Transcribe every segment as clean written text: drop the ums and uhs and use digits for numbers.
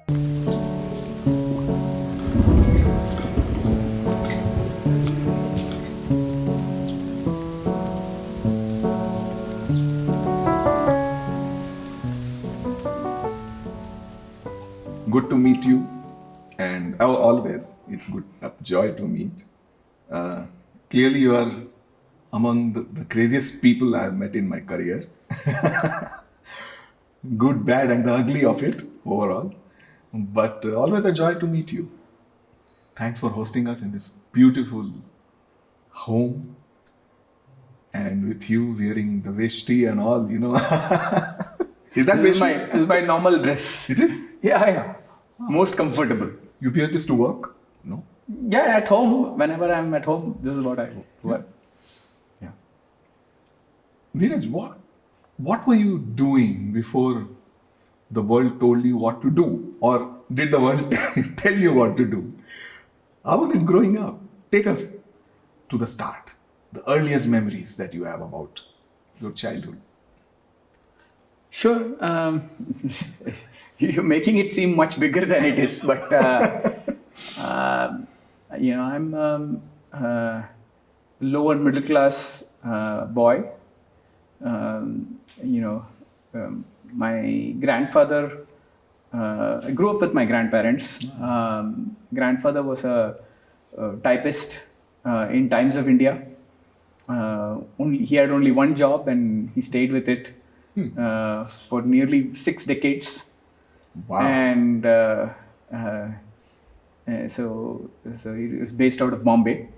Good to meet you, and always it's good, a joy to meet. Uh, Clearly, you are among the craziest people I've met in my career. Good, bad, and the ugly of it overall. But always a joy to meet you. Thanks for hosting us in this beautiful home, and with you wearing the veshti and all. Is that This is veshti? my normal dress. It is. Yeah. Most comfortable. You wear this to work? No. Yeah, at home. Whenever I'm at home, this is what I wear. Yeah. Dhiraj, what were you doing before the world told you what to do? Or did the world tell you what to do? How was it growing up? Take us to the start, the earliest memories that you have about your childhood. Sure. You're making it seem much bigger than it is, but I'm lower middle class boy. My grandfather. I grew up with my grandparents. Grandfather was a typist in Times of India. He had only one job, and he stayed with it for nearly 6 decades. Wow. And so he was based out of Bombay.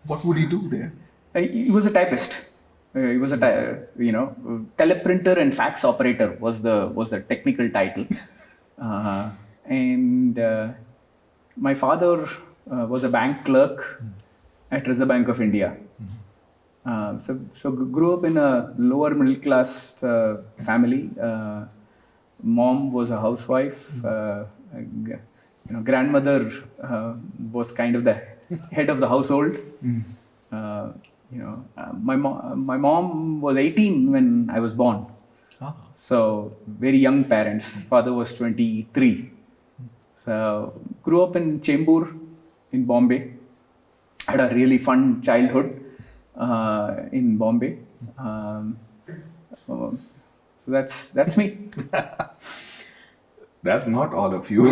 What would he do there? He was a typist. He was a teleprinter and fax operator was the technical title. And my father was a bank clerk at Reserve Bank of India. So grew up in a lower middle class family. Mom was a housewife. Grandmother was kind of the head of the household. My mom was 18 when I was born. So very young parents. Father was 23. So grew up in Chembur in Bombay. Had a really fun childhood in Bombay. So that's me. That's not all of you.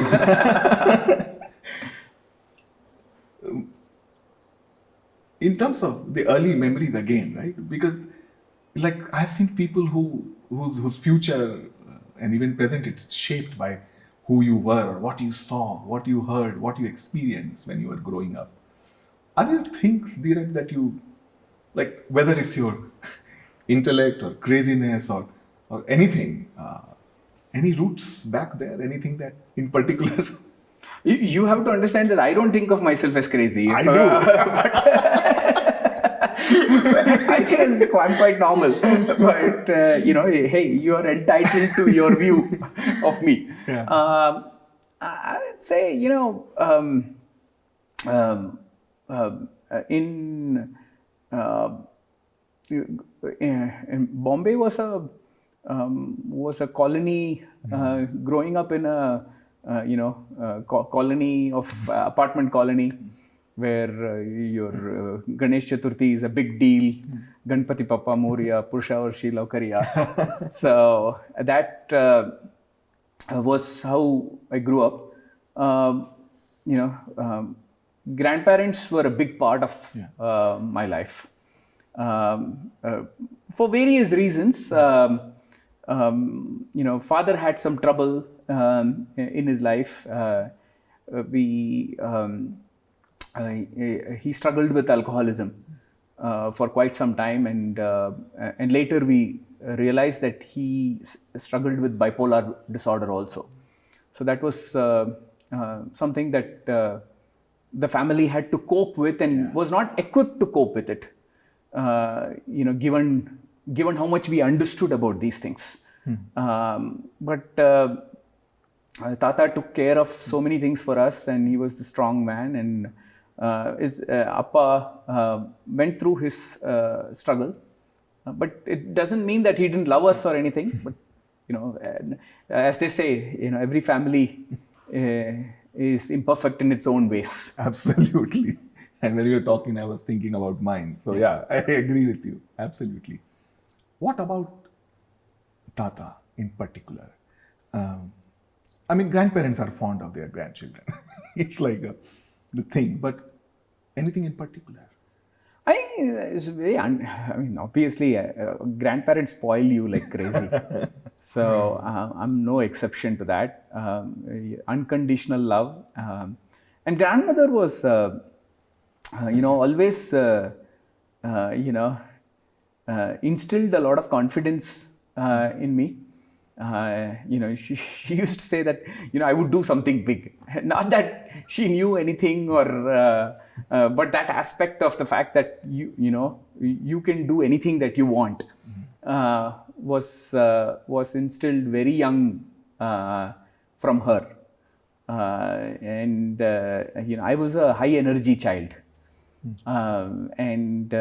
In terms of the early memories again, right? Because like I've seen people whose future and even present it's shaped by who you were, what you saw, what you heard, what you experienced when you were growing up. Are there things, Dhiraj, that you like, whether it's your intellect or craziness or anything, any roots back there, anything that in particular? You have to understand that I don't think of myself as crazy. I do. I think I'm quite normal. But, hey, you are entitled to your view of me. Yeah. I'd say, in Bombay was a colony, growing up in a colony of apartment colony where your Ganesh Chaturthi is a big deal. Ganpati Papa Moria, Purusha Varshi Laukariya. So that was how I grew up. Grandparents were a big part of my life. For various reasons. Father had some trouble in his life. He struggled with alcoholism for quite some time, and later we realized that he struggled with bipolar disorder also. So that was something that the family had to cope with and was not equipped to cope with it. Given how much we understood about these things. But Tata took care of so many things for us, and he was the strong man. And his Appa went through his struggle, but it doesn't mean that he didn't love us or anything. But as they say, every family is imperfect in its own ways. Absolutely. And when you were talking, I was thinking about mine. So yeah, I agree with you. Absolutely. What about Tata in particular? Um, I mean, grandparents are fond of their grandchildren. It's like the thing. But anything in particular? I it's very I mean, obviously, grandparents spoil you like crazy. So I'm no exception to that. Unconditional love, and grandmother was, always, you know, instilled a lot of confidence in me. She used to say that, I would do something big. Not that she knew anything, but that aspect of the fact that you can do anything that you want was instilled very young from her. I was a high energy child. And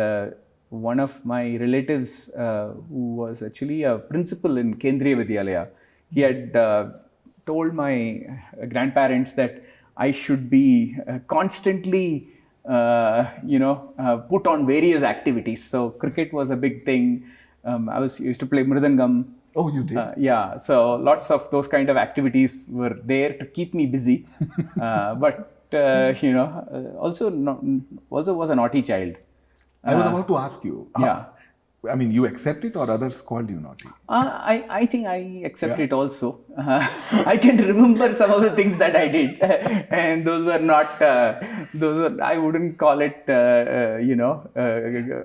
one of my relatives, who was actually a principal in Kendriya Vidyalaya, he had told my grandparents that I should be constantly, put on various activities. So cricket was a big thing. I used to play mridangam. Oh, you did? Yeah, so lots of those kind of activities were there to keep me busy. Also was a naughty child. I was about to ask you. Yeah. I mean, you accept it or others called you naughty? I think I accept it also. I can remember some of the things that I did, and those were not. I wouldn't call it,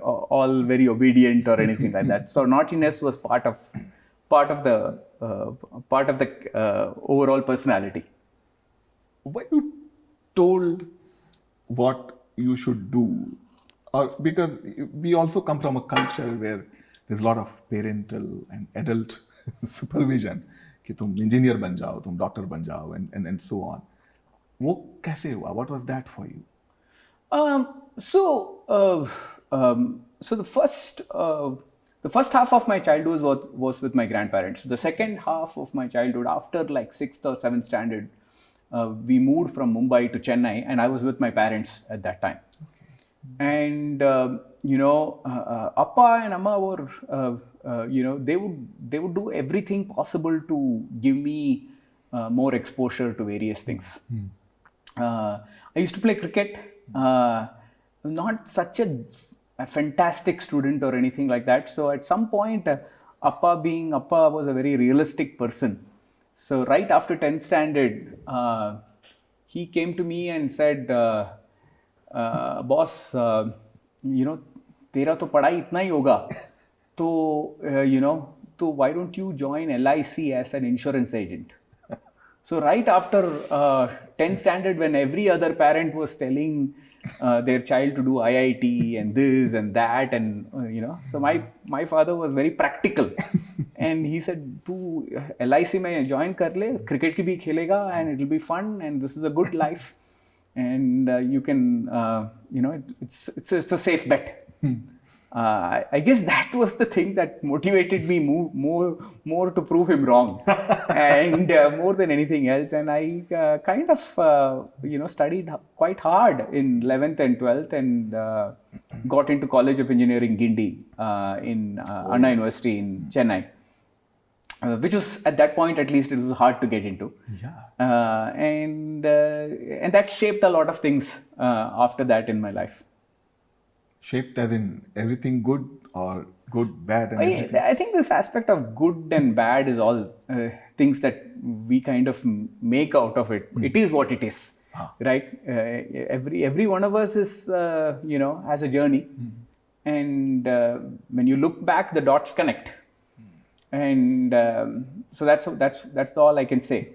all very obedient or anything like that. So naughtiness was part of the overall personality. Were you told what you should do? Or because we also come from a culture where there's a lot of parental and adult supervision कि तुम engineer बन जाओ, तुम doctor बन जाओ, and so on. वो कैसे हुआ? What was that for you? So the first half of my childhood was with my grandparents. The second half of my childhood, after like 6th or 7th standard, we moved from Mumbai to Chennai, and I was with my parents at that time. And Appa and Amma were, they would do everything possible to give me more exposure to various things. I used to play cricket. Not such a fantastic student or anything like that. So at some point, Appa was a very realistic person. So right after 10th standard, he came to me and said, boss, तेरा तो पढ़ाई इतना ही होगा, तो why don't you join LIC as an insurance agent? So right after 10th standard, when every other parent was telling their child to do IIT and this and that, and so my father was very practical, and he said, "Tu LIC में join कर ले, cricket भी खेलेगा, and it will be fun, and this is a good life, and you can, it's a safe bet." I guess that was the thing that motivated me more to prove him wrong, and more than anything else. And I kind of studied quite hard in 11th and 12th, and got into College of Engineering Gindi in Anna University in Chennai, which was at that point, at least, it was hard to get into. Yeah. And that shaped a lot of things after that in my life. Shaped as in everything good or good, bad, and everything? I think this aspect of good and bad is all things that we kind of make out of it. It is what it is, right? Every one of us is, has a journey, and when you look back, the dots connect, and so that's all I can say.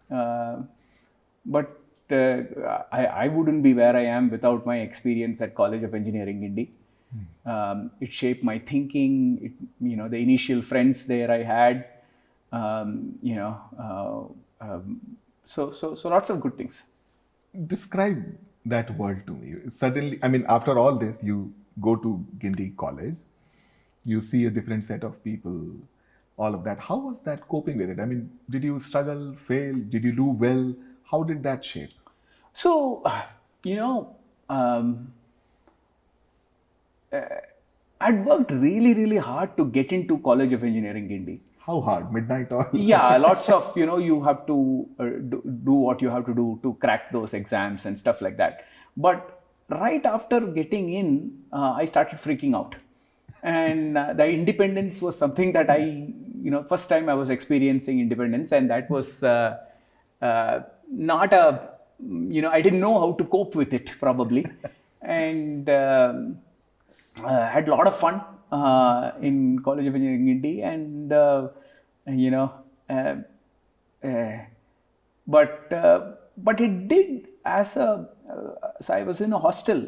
But I wouldn't be where I am without my experience at College of Engineering Gindi. It shaped my thinking. The initial friends there I had. So lots of good things. Describe that world to me. Suddenly, I mean, after all this, you go to Gindi College, you see a different set of people, all of that. How was that coping with it? I mean, did you struggle, fail? Did you do well? How did that shape? So, you know, I'd worked really, really hard to get into College of Engineering, Indy. How hard? Midnight oil? Yeah, lots of, you have to do what you have to do to crack those exams and stuff like that. But right after getting in, I started freaking out. And the independence was something that first time I was experiencing independence, and that was not I didn't know how to cope with it probably. And had a lot of fun in College of Engineering Indy, and uh, uh, but it did so I was in a hostel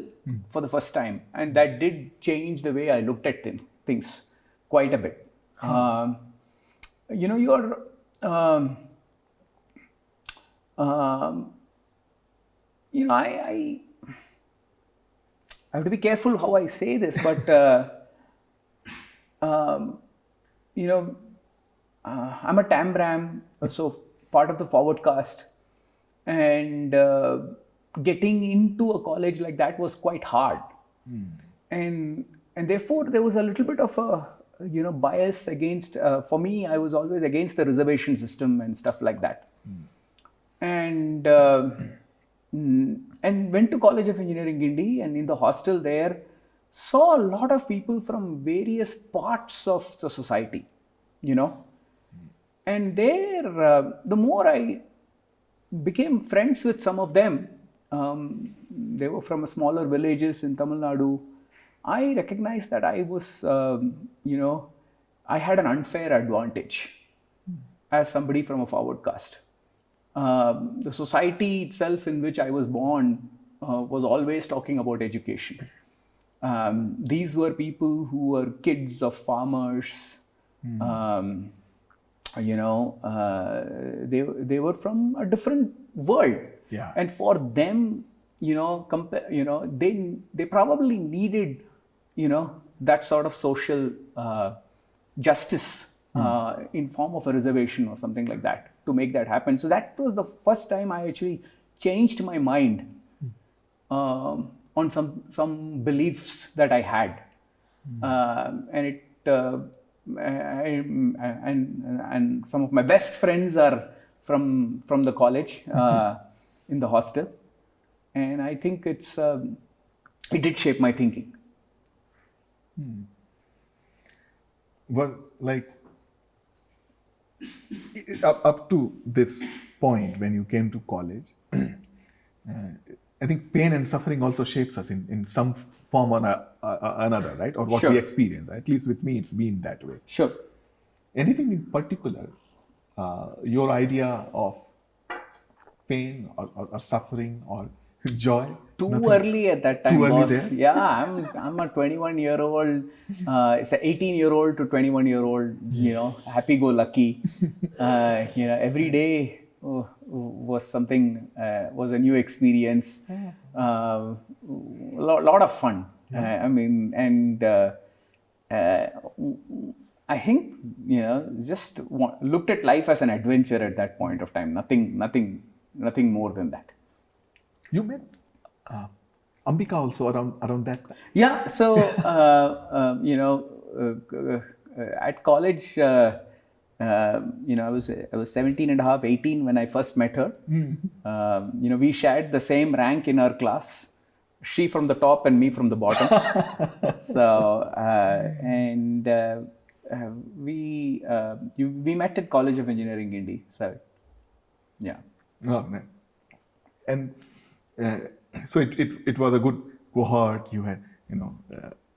for the first time, and that did change the way I looked at things quite a bit. You're I have to be careful how I say this, but I'm a Tambram, so part of the forward caste, and getting into a college like that was quite hard, and therefore there was a little bit of a bias against. For me, I was always against the reservation system and stuff like that, and went to College of Engineering Indy, and in the hostel there saw a lot of people from various parts of the society, and there the more I became friends with some of them, they were from smaller villages in Tamil Nadu. I recognized that I was, I had an unfair advantage as somebody from a forward caste. The society itself in which I was born was always talking about education. These were people who were kids of farmers. They were from a different world. Yeah. And for them, they probably needed, that sort of social justice in form of a reservation or something like that to make that happen. So that was the first time I actually changed my mind on some beliefs that I had, and it and some of my best friends are from the college in the hostel, and I think it did shape my thinking. Well, like up to this point when you came to college, I think pain and suffering also shapes us in some form or another, right? Or what Sure. we experience. At least with me, it's been that way. Sure. Anything in particular, your idea of pain or suffering or joy? Too Nothing? early at that time, Too early boss. there? Yeah, I'm a 21-year-old. It's an 18-year-old to 21-year-old. Happy-go-lucky. Every day was something. Was a new experience. Lot of fun. I think just looked at life as an adventure at that point of time. Nothing more than that. You met Ambika also around that time? Yeah, so at college, I was 17 and a half, 18 when I first met her. We shared the same rank in our class. She from the top and me from the bottom. So we met at College of Engineering Indy. So yeah. Oh, man. And so it was a good cohort. You had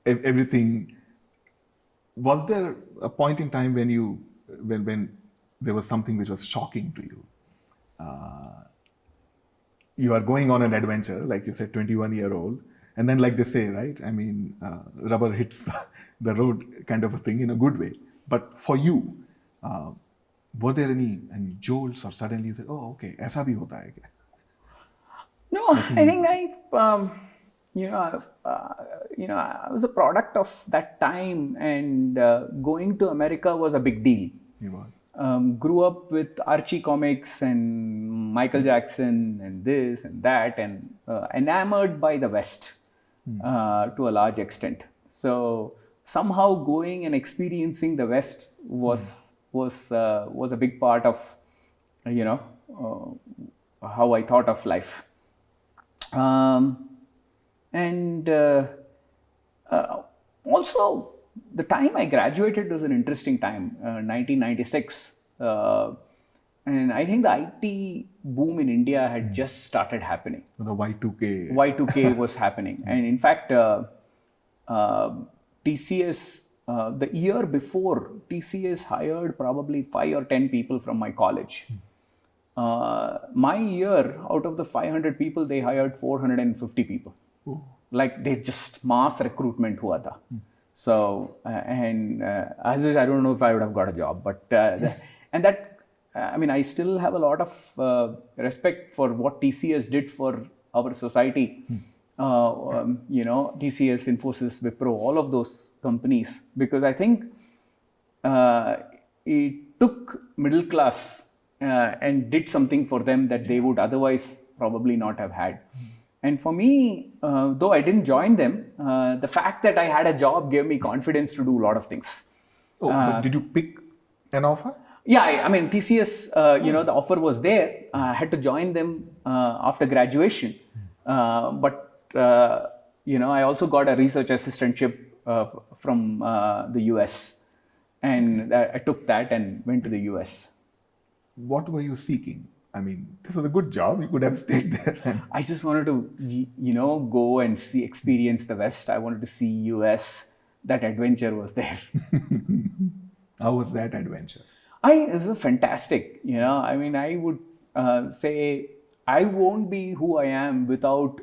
everything. Was there a point in time when there was something which was shocking to you? You are going on an adventure, like you said, 21-year-old, and then like they say, right? I mean, rubber hits the road, kind of a thing, in a good way. But for you, were there any jolts, or suddenly you said, "Oh, okay, ऐसा भी होता है क्या?" No, I think I was a product of that time, and going to America was a big deal. You were. grew up with Archie comics and Michael Jackson and this and that, and enamored by the West to a large extent. So somehow going and experiencing the West was a big part of how I thought of life. And also, the time I graduated was an interesting time, 1996. And I think the IT boom in India had just started happening. The Y2K. Y2K was happening. And in fact, TCS, the year before, TCS hired probably 5 or 10 people from my college. My year, out of the 500 people, they hired 450 people. Oh. Like they just mass recruitment hua tha. So, I don't know if I would have got a job, but, I still have a lot of respect for what TCS did for our society. TCS, Infosys, Wipro, all of those companies, because I think it took middle class and did something for them that they would otherwise probably not have had. And for me, though I didn't join them, the fact that I had a job gave me confidence to do a lot of things. Oh, but did you pick an offer? Yeah, TCS, the offer was there. I had to join them after graduation. But I also got a research assistantship from the US. And I took that and went to the US. What were you seeking? This was a good job. You could have stayed there. I just wanted to, go and experience the West. I wanted to see US. That adventure was there. How was that adventure? It was fantastic. I would say I won't be who I am without,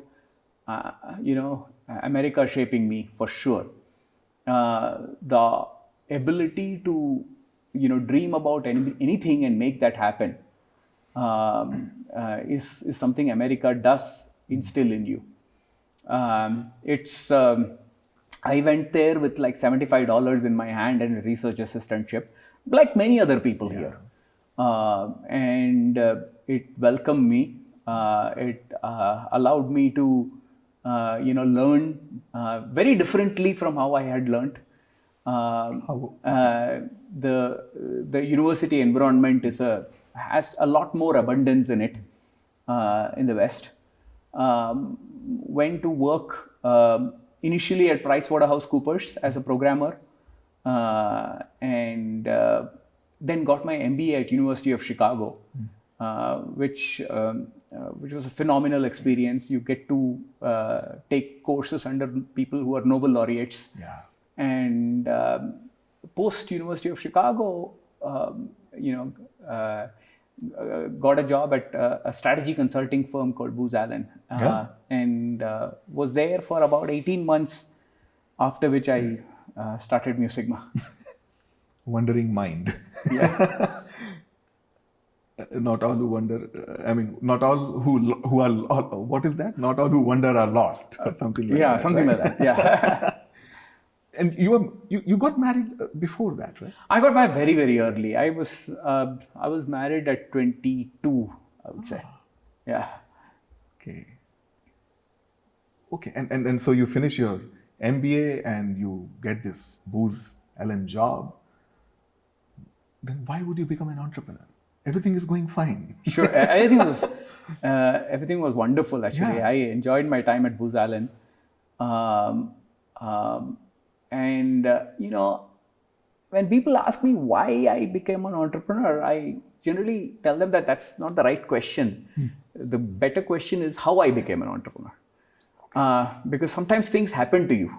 America shaping me, for sure. The ability to, dream about anything and make that happen is something America does instill in you. I went there with like $75 in my hand and a research assistantship, like many other people here. And it welcomed me. It allowed me to, learn very differently from how I had learned. The university environment has a lot more abundance in it in the West. Went to work initially at PricewaterhouseCoopers as a programmer, and then got my MBA at University of Chicago, which was a phenomenal experience. You get to take courses under people who are Nobel laureates. Yeah. And post University of Chicago, got a job at a strategy consulting firm called Booz Allen, and was there for about 18 months, after which I started Mu Sigma. Wondering mind. Yeah. Not all who wonder, not all who are, what is that? Not all who wonder are lost, or something like that. Yeah, something like that, yeah. And you got married before that, right? I got married very, very early. I was married at 22, I would say. Yeah. Okay. And so you finish your MBA and you get this Booz Allen job. Then why would you become an entrepreneur? Everything is going fine. Sure. Everything was wonderful, actually. Yeah. I enjoyed my time at Booz Allen. When people ask me why I became an entrepreneur, I generally tell them that that's not the right question. The better question is how I became an entrepreneur. Because sometimes things happen to you.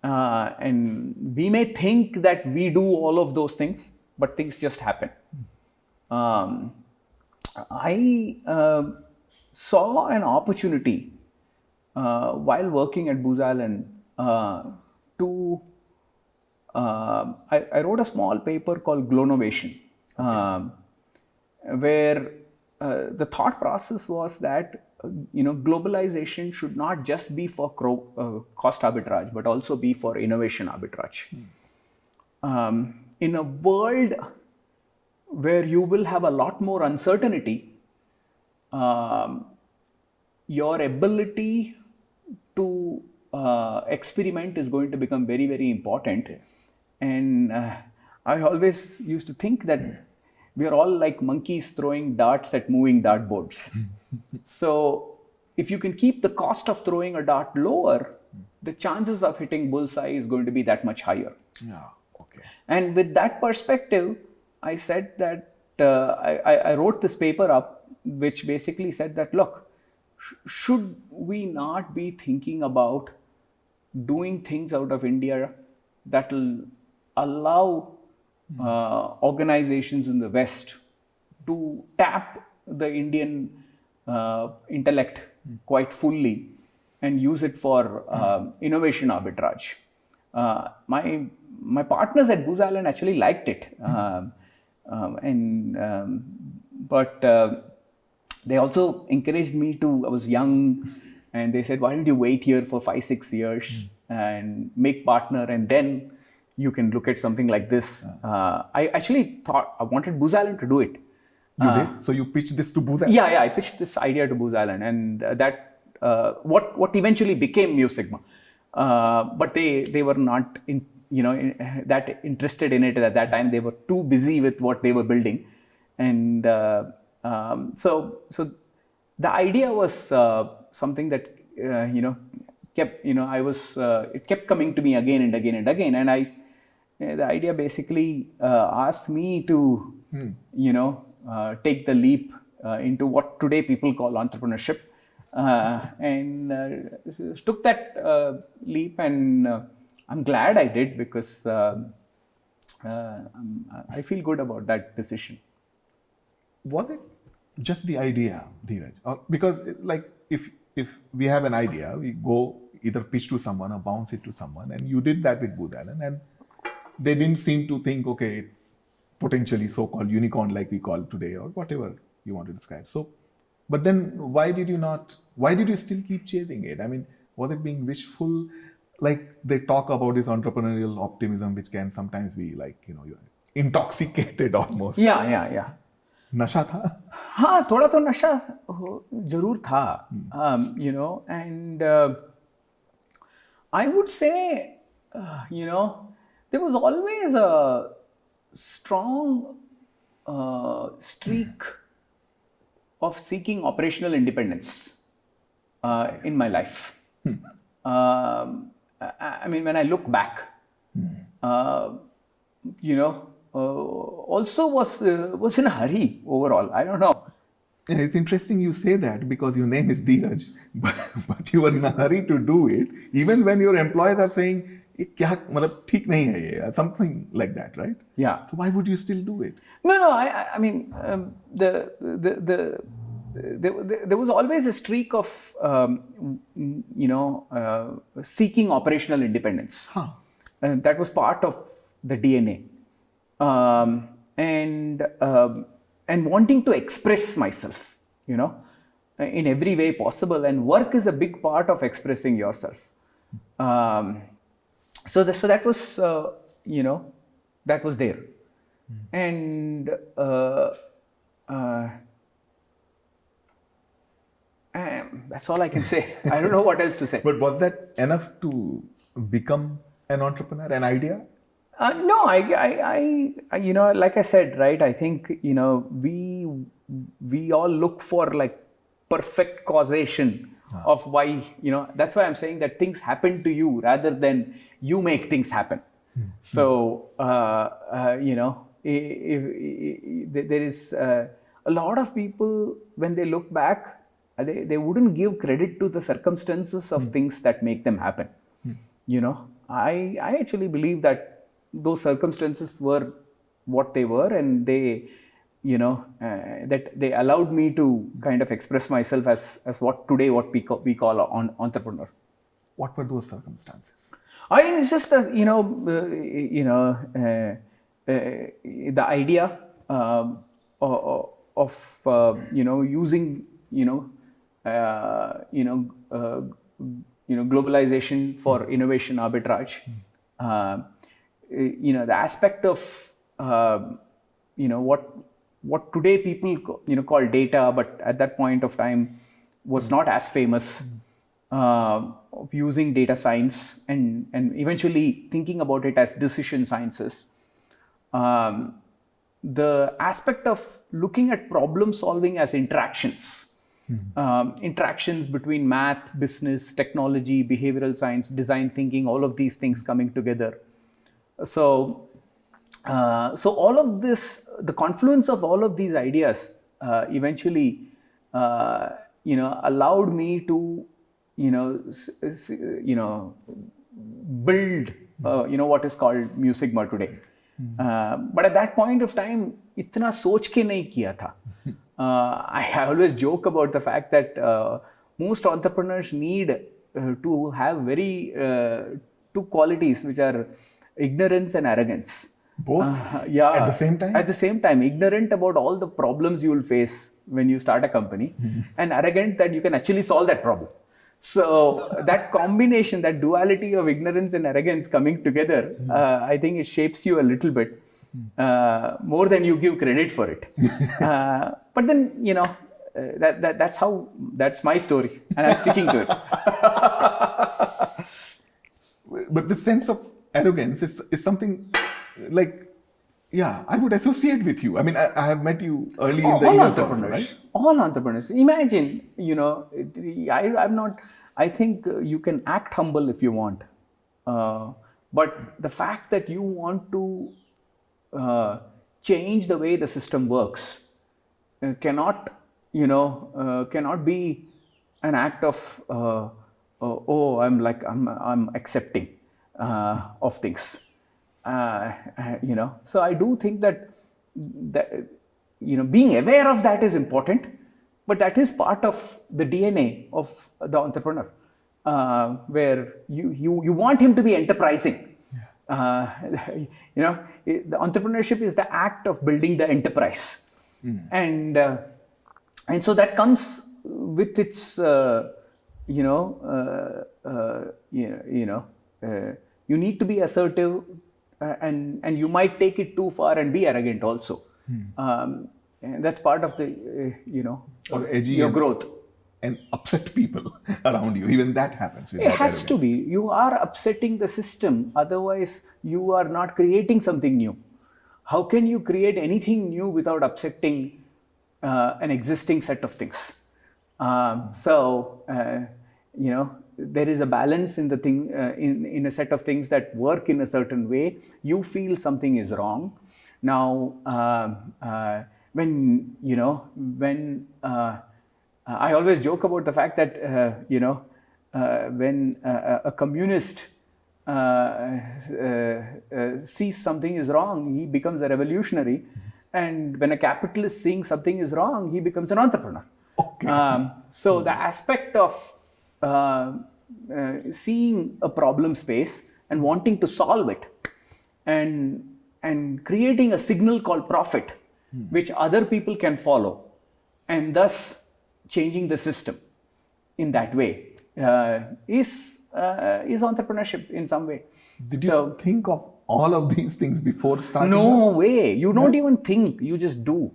And we may think that we do all of those things, but things just happen. I saw an opportunity while working at Booz Allen I wrote a small paper called Glonovation, where the thought process was that globalization should not just be for cost arbitrage, but also be for innovation arbitrage. In a world where you will have a lot more uncertainty, um, your ability to experiment is going to become very, very important. And I always used to think that we are all like monkeys throwing darts at moving dartboards. So if you can keep the cost of throwing a dart lower, the chances of hitting bullseye is going to be that much higher. Yeah. Okay. And with that perspective, I said that I wrote this paper up, which basically said that, look, should we not be thinking about doing things out of India that will allow organizations in the West to tap the Indian intellect quite fully and use it for innovation arbitrage. My partners at Booz Allen actually liked it, but they also encouraged me to. I was young, and they said, "Why don't you wait here for 5-6 years and make partner, and then you can look at something like this." I actually thought I wanted Booz Allen to do it. You did? So you pitched this to Booz Allen? Yeah, I pitched this idea to Booz Allen, and what eventually became Mu Sigma. But they were not that interested in it at that time. They were too busy with what they were building, and so the idea was something that kept it kept coming to me again and again and again, and the idea basically asked me to take the leap into what today people call entrepreneurship, and took that leap, and I'm glad I did, because I feel good about that decision. Was it just the idea, Dhiraj? Or, because if we have an idea, we go either pitch to someone or bounce it to someone, and you did that with Booz Allen, and they didn't seem to think, okay, potentially so-called unicorn like we call today, or whatever you want to describe. So, but then why did you still keep chasing it? I mean, was it being wishful? Like they talk about this entrepreneurial optimism, which can sometimes be like, you're intoxicated almost. Yeah. नशा था? हाँ, थोड़ा तो नशा जरूर था, and I would say, there was always a strong streak of seeking operational independence in my life. I mean, when I look back, also was in a hurry overall. I don't know. Yeah, it's interesting you say that, because your name is Dhiraj, but you were in a hurry to do it, even when your employers are saying, "ये क्या मतलब ठीक नहीं है ये," something like that, right? Yeah. So why would you still do it? No. I mean, there was always a streak of seeking operational independence. And that was part of the DNA, and wanting to express myself, in every way possible. And work is a big part of expressing yourself. So that was that was there, and that's all I can say. I don't know what else to say. But was that enough to become an entrepreneur, an idea? No, I like I said, right? I think we all look for like perfect causation of why. That's why I'm saying that things happen to you rather than you make things happen. So if there is a lot of people, when they look back, they wouldn't give credit to the circumstances of things that make them happen. I actually believe that those circumstances were what they were, and they that they allowed me to kind of express myself as what we call an entrepreneur. What were those circumstances? It's just the idea of using globalization for innovation arbitrage. The aspect of what today people call data, but at that point of time was not as famous, of using data science and eventually thinking about it as decision sciences. The aspect of looking at problem solving as interactions, interactions between math, business, technology, behavioral science, design thinking, all of these things coming together. So all of this, the confluence of all of these ideas eventually allowed me to build what is called Musicma today. But at that point of time, इतना सोच के नहीं किया था. I always joke about the fact that most entrepreneurs need to have very two qualities, which are ignorance and arrogance. Both? Yeah. At the same time? At the same time, ignorant about all the problems you will face when you start a company, and arrogant that you can actually solve that problem. So that combination, that duality of ignorance and arrogance coming together, I think it shapes you a little bit, more than you give credit for it. But then, that's my story, and I'm sticking to it. But the sense of arrogance is something like, yeah, I would associate with you. I mean, I have met you early in the All years entrepreneurs, also, right? all entrepreneurs. Imagine, I'm not. I think you can act humble if you want, but the fact that you want to change the way the system works cannot be an act of I'm accepting of things. So I do think that being aware of that is important, but that is part of the DNA of the entrepreneur, where you want him to be enterprising. The entrepreneurship is the act of building the enterprise, and so that comes with its you need to be assertive. And you might take it too far and be arrogant also. And that's part of the Or edgy your growth. And upset people around you. Even that happens. It has to be. You are upsetting the system. Otherwise, you are not creating something new. How can you create anything new without upsetting an existing set of things? There is a balance in the thing, in a set of things that work in a certain way. You feel something is wrong. Now, when I always joke about the fact that when a communist sees something is wrong, he becomes a revolutionary, and when a capitalist seeing something is wrong, he becomes an entrepreneur. Okay. So the aspect of seeing a problem space and wanting to solve it, and creating a signal called profit, which other people can follow, and thus changing the system in that way, is entrepreneurship in some way. Did you think of all of these things before starting? No way. You don't even think. You just do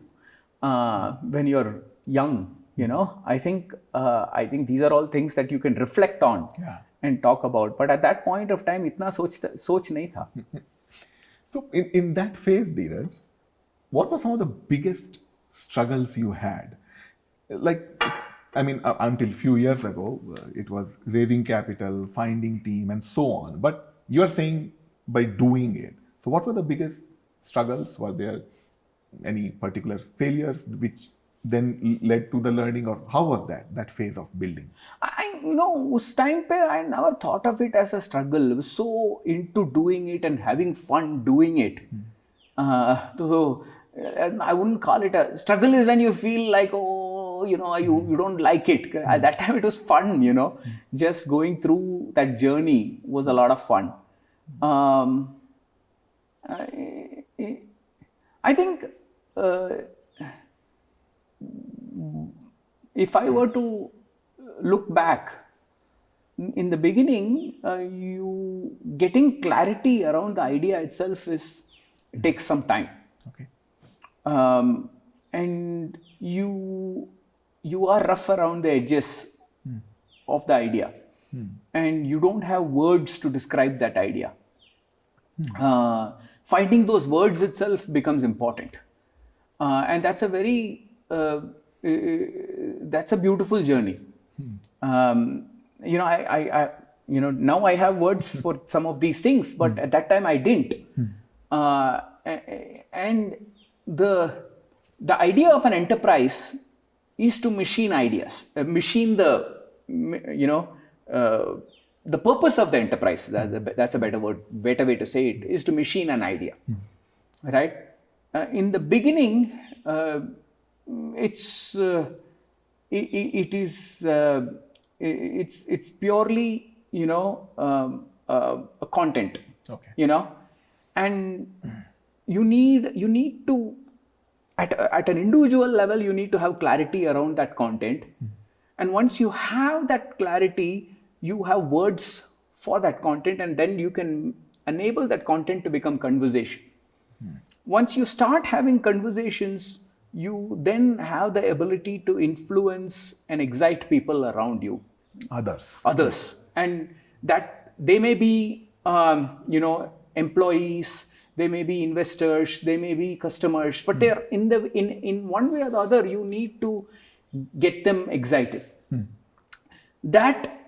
when you're young. I think these are all things that you can reflect on and talk about. But at that point of time, itna soch nahi tha. So in that phase, Dhiraj, what were some of the biggest struggles you had? Like, I mean, until a few years ago, it was raising capital, finding team, and so on. But you are saying by doing it. So what were the biggest struggles? Were there any particular failures which then led to the learning, or how was that phase of building? Us time pe I never thought of it as a struggle. I was so into doing it and having fun doing it. So I wouldn't call it a struggle. Is when you feel like, you don't like it. At that time it was fun, just going through that journey was a lot of fun. I think if I were to look back, in the beginning, you getting clarity around the idea itself takes some time. Okay. and you are rough around the edges of the idea, and you don't have words to describe that idea. Finding those words itself becomes important, and that's a very that's a beautiful journey. Now I have words for some of these things, but at that time I didn't. And the idea of an enterprise is to machine ideas, machine the purpose of the enterprise. That's a better way to say it, is to machine an idea, right? In the beginning, it's purely a content, and you need to at an individual level, you need to have clarity around that content, and once you have that clarity, you have words for that content, and then you can enable that content to become conversation. Once you start having conversations, you then have the ability to influence and excite people around you, others, and that they may be employees, they may be investors, they may be customers, but they're in one way or the other, you need to get them excited. That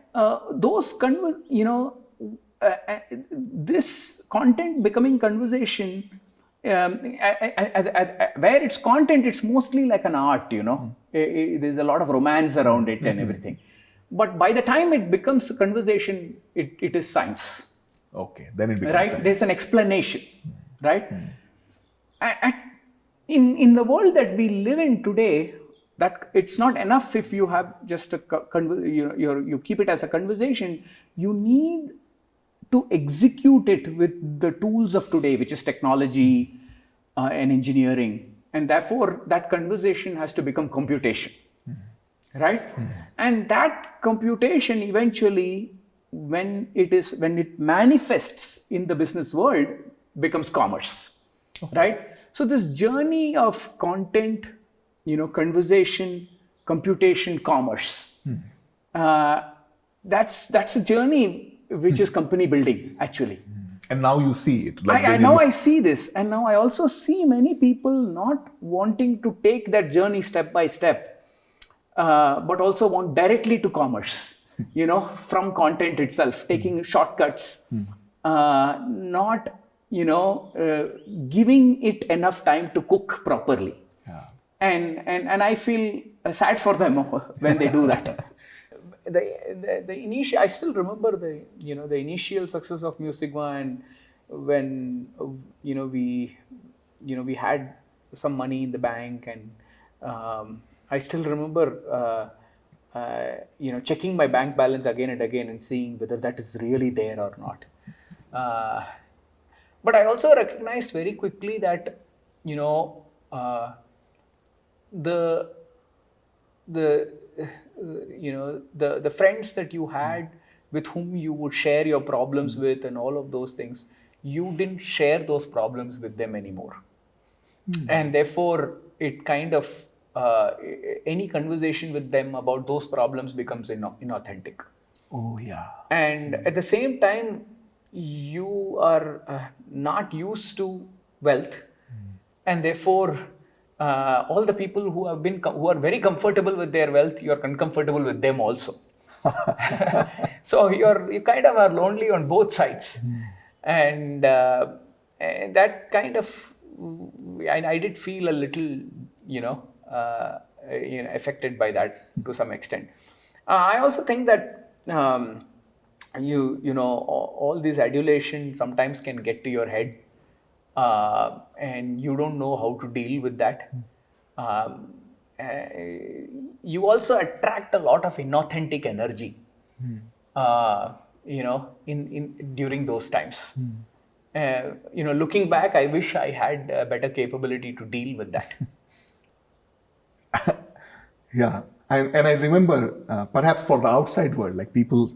this content becoming conversation, where it's content, it's mostly like an art, there's a lot of romance around it and everything. But by the time it becomes a conversation, it is science. Okay, then it becomes right. science. There's an explanation, right? In the world that we live in today, that it's not enough if you have just you keep it as a conversation. You need to execute it with the tools of today, which is technology and engineering, and therefore that conversation has to become computation, right? And that computation eventually, when it manifests in the business world, becomes commerce, right? So this journey of content, conversation, computation, commerce, that's a journey which is company building, actually. And now you see it. I see this, and now I also see many people not wanting to take that journey step by step, but also want directly to commerce, from content itself, taking shortcuts, not, giving it enough time to cook properly. Yeah. And I feel sad for them when they do that. The initial, I still remember the initial success of Mu Sigma, and when we had some money in the bank, and I still remember checking my bank balance again and again and seeing whether that is really there or not. But I also recognized very quickly that the friends that you had, with whom you would share your problems with and all of those things, you didn't share those problems with them anymore. And therefore it kind of any conversation with them about those problems becomes inauthentic. Oh yeah. And at the same time, you are not used to wealth, and therefore all the people who are very comfortable with their wealth, you are uncomfortable with them also. So you kind of are lonely on both sides, and that kind of, I did feel a little affected by that to some extent. I also think that all this adulation sometimes can get to your head, and you don't know how to deal with that. You also attract a lot of inauthentic energy, during those times. Looking back, I wish I had a better capability to deal with that. Yeah, and I remember, perhaps for the outside world, like people,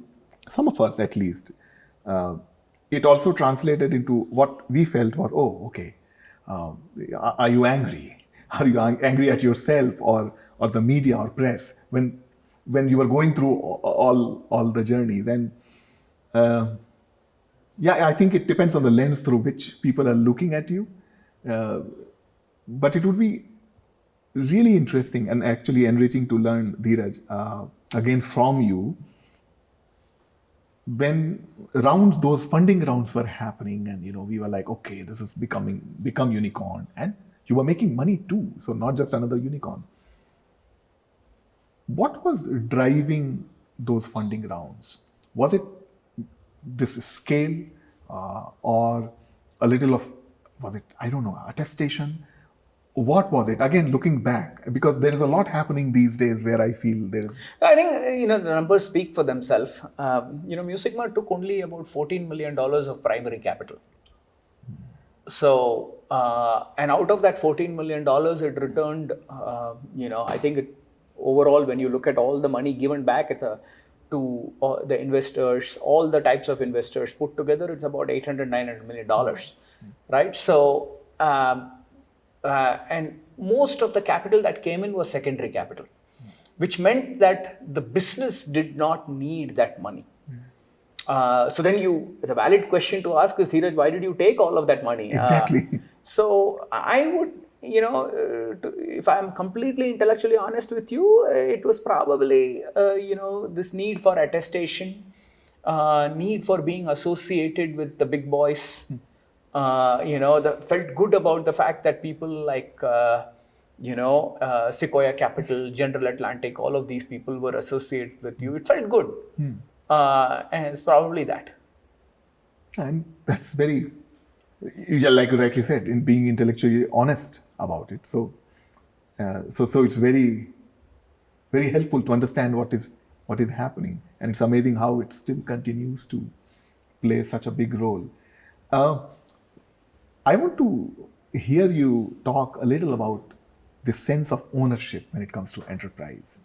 some of us at least, it also translated into what we felt was, oh, okay, are you angry? Are you angry at yourself or the media or press when you were going through all the journeys? And uh, yeah, I think it depends on the lens through which people are looking at you. Uh, but it would be really interesting and actually enriching to learn, Dhiraj, again from you, when those funding rounds were happening, and we were like, okay, this is become unicorn, and you were making money too, so not just another unicorn. What was driving those funding rounds? Was it this scale, or a little of, was it, I don't know, attestation? What was it? Again, looking back, because there is a lot happening these days where I feel there is. I think the numbers speak for themselves. Music Mart took only about $14 million of primary capital. So, and out of that $14 million, it returned. I think overall, when you look at all the money given back, it's to the investors, all the types of investors put together, it's about $800-900 million, right? So. And most of the capital that came in was secondary capital, which meant that the business did not need that money. So then it's a valid question to ask is, Dhiraj, why did you take all of that money? Exactly. So I would, if I'm completely intellectually honest with you, it was probably, this need for attestation, need for being associated with the big boys. Felt good about the fact that people like, Sequoia Capital, General Atlantic, all of these people were associated with you. It felt good. And it's probably that. And that's very, like you rightly said, in being intellectually honest about it. So it's very, very helpful to understand what is happening. And it's amazing how it still continues to play such a big role. I want to hear you talk a little about the sense of ownership when it comes to enterprise.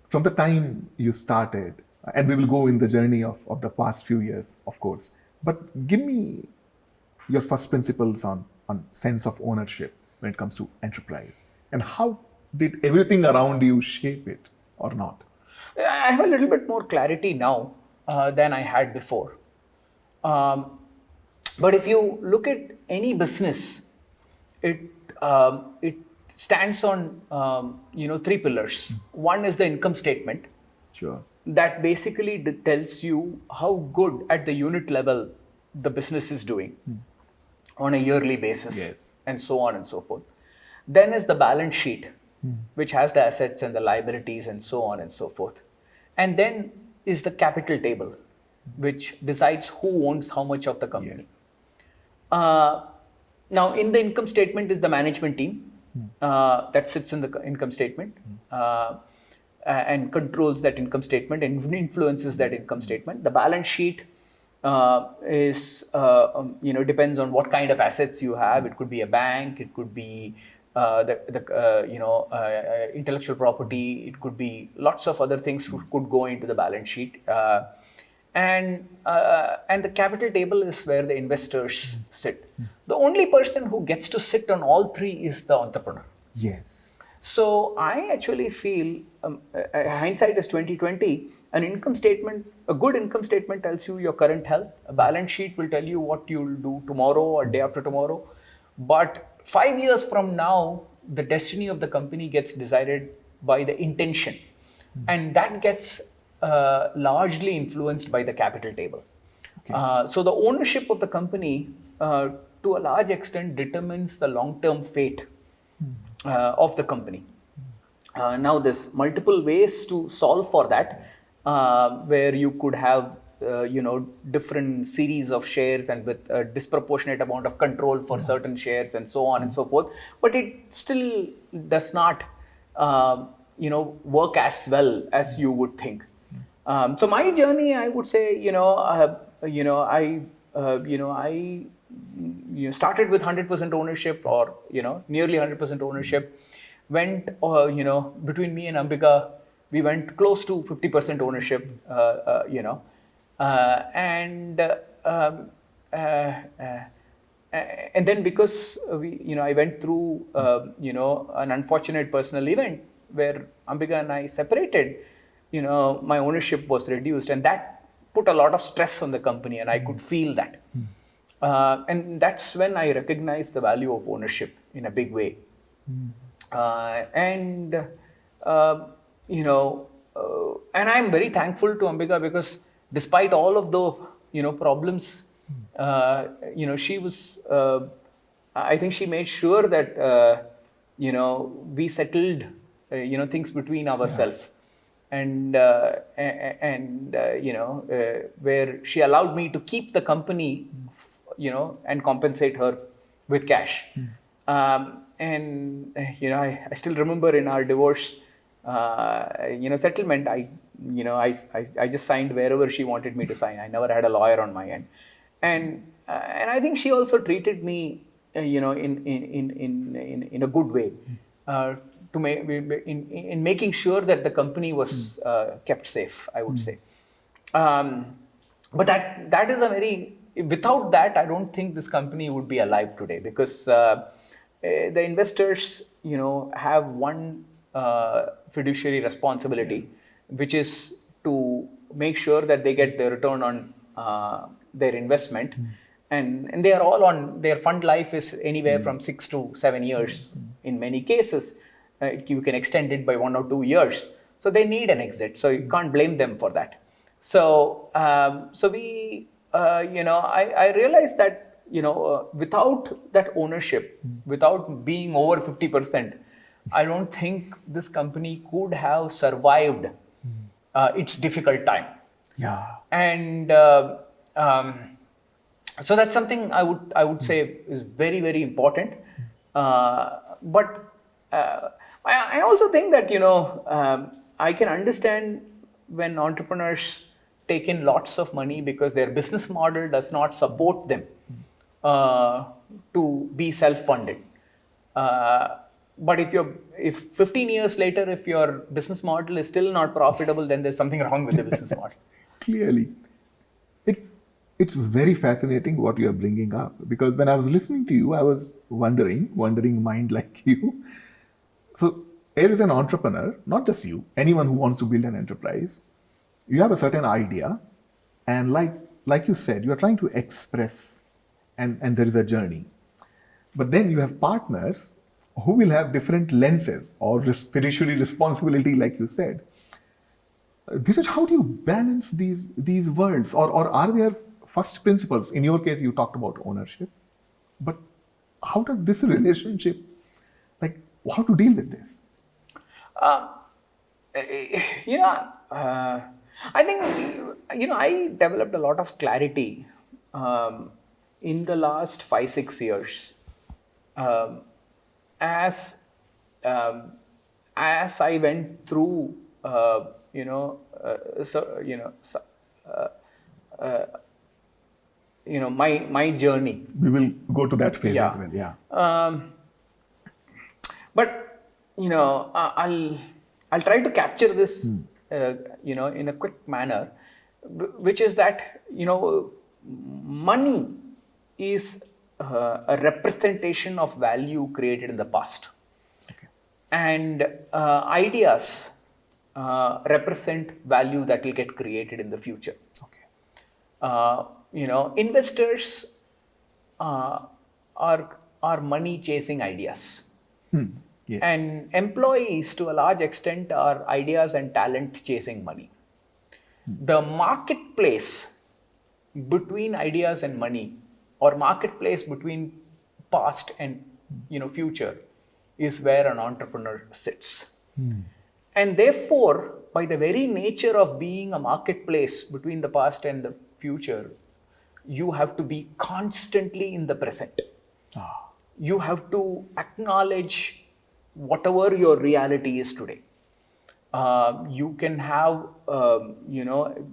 From the time you started, and we will go in the journey of the past few years, of course, but give me your first principles on sense of ownership when it comes to enterprise. And how did everything around you shape it or not? I have a little bit more clarity now than I had before. But if you look at any business, it stands on three pillars. One is the income statement. Sure. That basically tells you how good at the unit level the business is doing on a yearly basis, Yes. and so on and so forth. Then is the balance sheet, which has the assets and the liabilities and so on and so forth. And then is the capital table, which decides who owns how much of the company. Yes. Now, in the income statement is the management team that sits in the income statement and controls that income statement and influences that income statement. The balance sheet is, depends on what kind of assets you have. It could be a bank, it could be intellectual property, it could be lots of other things which could go into the balance sheet. And the capital table is where the investors sit. The only person who gets to sit on all three is the entrepreneur. Yes. So I actually feel, hindsight is 2020. An income statement, a good income statement tells you your current health. A balance sheet will tell you what you'll do tomorrow or day after tomorrow. But 5 years from now, the destiny of the company gets decided by the intention, and that gets largely influenced by the capital table. Okay. So the ownership of the company, to a large extent, determines the long-term fate of the company. Now, there's multiple ways to solve for that, where you could have different series of shares and with a disproportionate amount of control for certain shares and so on and so forth. But it still does not, work as well as you would think. So my journey, I would say, I started with 100% ownership, or nearly 100% ownership. Went, between me and Ambika, we went close to 50% ownership. and then because I went through an unfortunate personal event where Ambika and I separated, my ownership was reduced, and that put a lot of stress on the company, and I could feel that. And that's when I recognized the value of ownership in a big way. And I'm very thankful to Ambika because despite all of the problems, she was. I think she made sure that we settled things between ourselves, and where she allowed me to keep the company, and compensate her with cash. And I still remember in our divorce settlement, I just signed wherever she wanted me to sign. I never had a lawyer on my end, and I think she also treated me in a good way, to in making sure that the company was kept safe, I would say. But that is a very, without that, I don't think this company would be alive today, because the investors have one fiduciary responsibility, which is to make sure that they get the return on their investment. And they are all on, their fund life is anywhere from 6 to 7 years. In many cases, you can extend it by 1 or 2 years. So they need an exit. So you can't blame them for that. So, I realized that, without that ownership, without being over 50%, I don't think this company could have survived its difficult time. Yeah. And so that's something I would say is very, very important. But I also think that I can understand when entrepreneurs take in lots of money because their business model does not support them to be self-funded. But if 15 years later, if your business model is still not profitable, then there's something wrong with the business model. Clearly. It's very fascinating what you are bringing up, because when I was listening to you, I was wondering mind like you. So here is an entrepreneur, not just you, anyone who wants to build an enterprise. You have a certain idea, and like you said, you are trying to express, and there is a journey. But then you have partners who will have different lenses or fiduciary responsibility, like you said. Dhiraj, how do you balance these worlds, or are there first principles? In your case, you talked about ownership, but how does this relationship, how to deal with this? I think, I developed a lot of clarity in the last 5-6 years. As I went through, my journey. We will go to that phase as well. Yeah. But I'll try to capture this in a quick manner, which is that money is a representation of value created in the past. Okay. And ideas represent value that will get created in the future. Okay. Investors are money chasing ideas. Yes. And employees, to a large extent, are ideas and talent chasing money. The marketplace between ideas and money, or marketplace between past and future, is where an entrepreneur sits. And therefore, by the very nature of being a marketplace between the past and the future, you have to be constantly in the present. You have to acknowledge whatever your reality is today. You can have,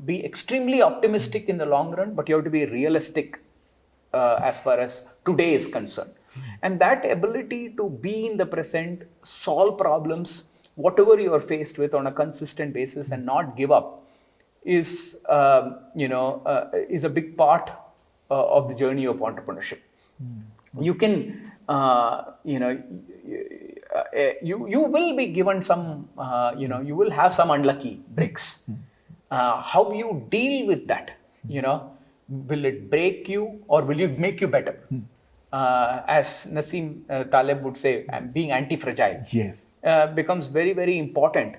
be extremely optimistic in the long run, but you have to be realistic as far as today is concerned. And that ability to be in the present, solve problems, whatever you are faced with on a consistent basis, and not give up, is a big part of the journey of entrepreneurship. you can, you will be given some, you will have some unlucky breaks. How you deal with that, will it break you or will it make you better? As Nassim Taleb would say, being anti-fragile Yes. becomes very, very important.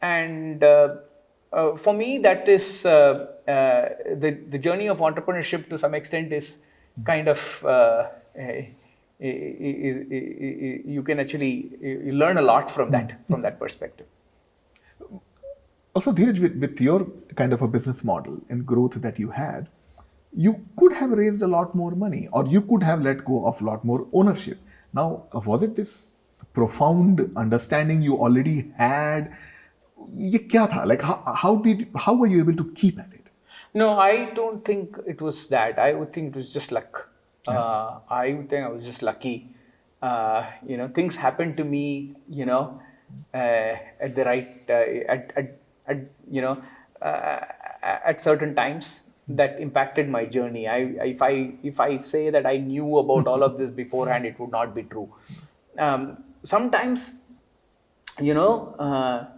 And for me, that is the journey of entrepreneurship to some extent is kind of you can actually you learn a lot from that perspective. Also, Dheeraj, with your kind of a business model and growth that you had, you could have raised a lot more money or you could have let go of a lot more ownership. Now, was it this profound understanding you already had? ये क्या था? Like, how were you able to keep at it? No, I don't think it was that. I would think it was just luck. Yeah. I would think I was just lucky. Things happened to me, at the right, at at certain times that impacted my journey. If I say that I knew about all of this beforehand, it would not be true. Sometimes, you know.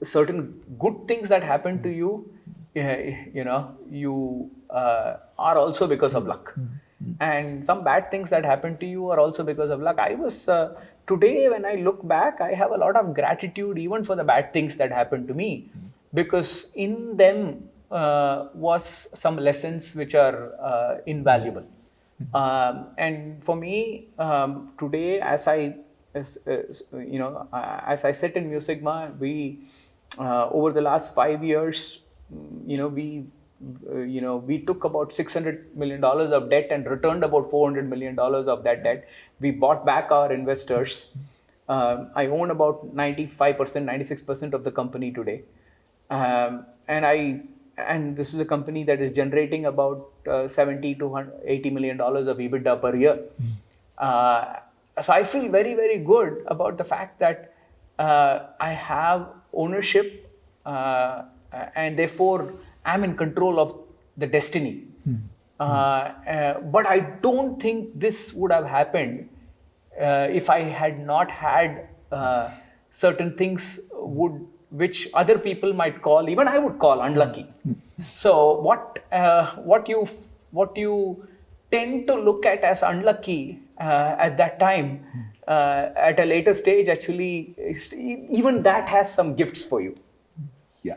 Certain good things that happen to you, you are also because of luck, and some bad things that happen to you are also because of luck. I was today when I look back, I have a lot of gratitude even for the bad things that happened to me, because in them was some lessons which are invaluable. And for me, today, as I sit in Musigma, we over the last 5 years, we took about $600 million of debt and returned about $400 million of that debt. We bought back our investors. I own about 95%, 96% of the company today, and this is a company that is generating about $70 to $80 million of EBITDA per year. So I feel very, very good about the fact that I have ownership, and therefore I'm in control of the destiny. But I don't think this would have happened if I had not had certain things which other people might call, even I would call unlucky. So what you tend to look at as unlucky at that time, at a later stage, actually, even that has some gifts for you. Yeah.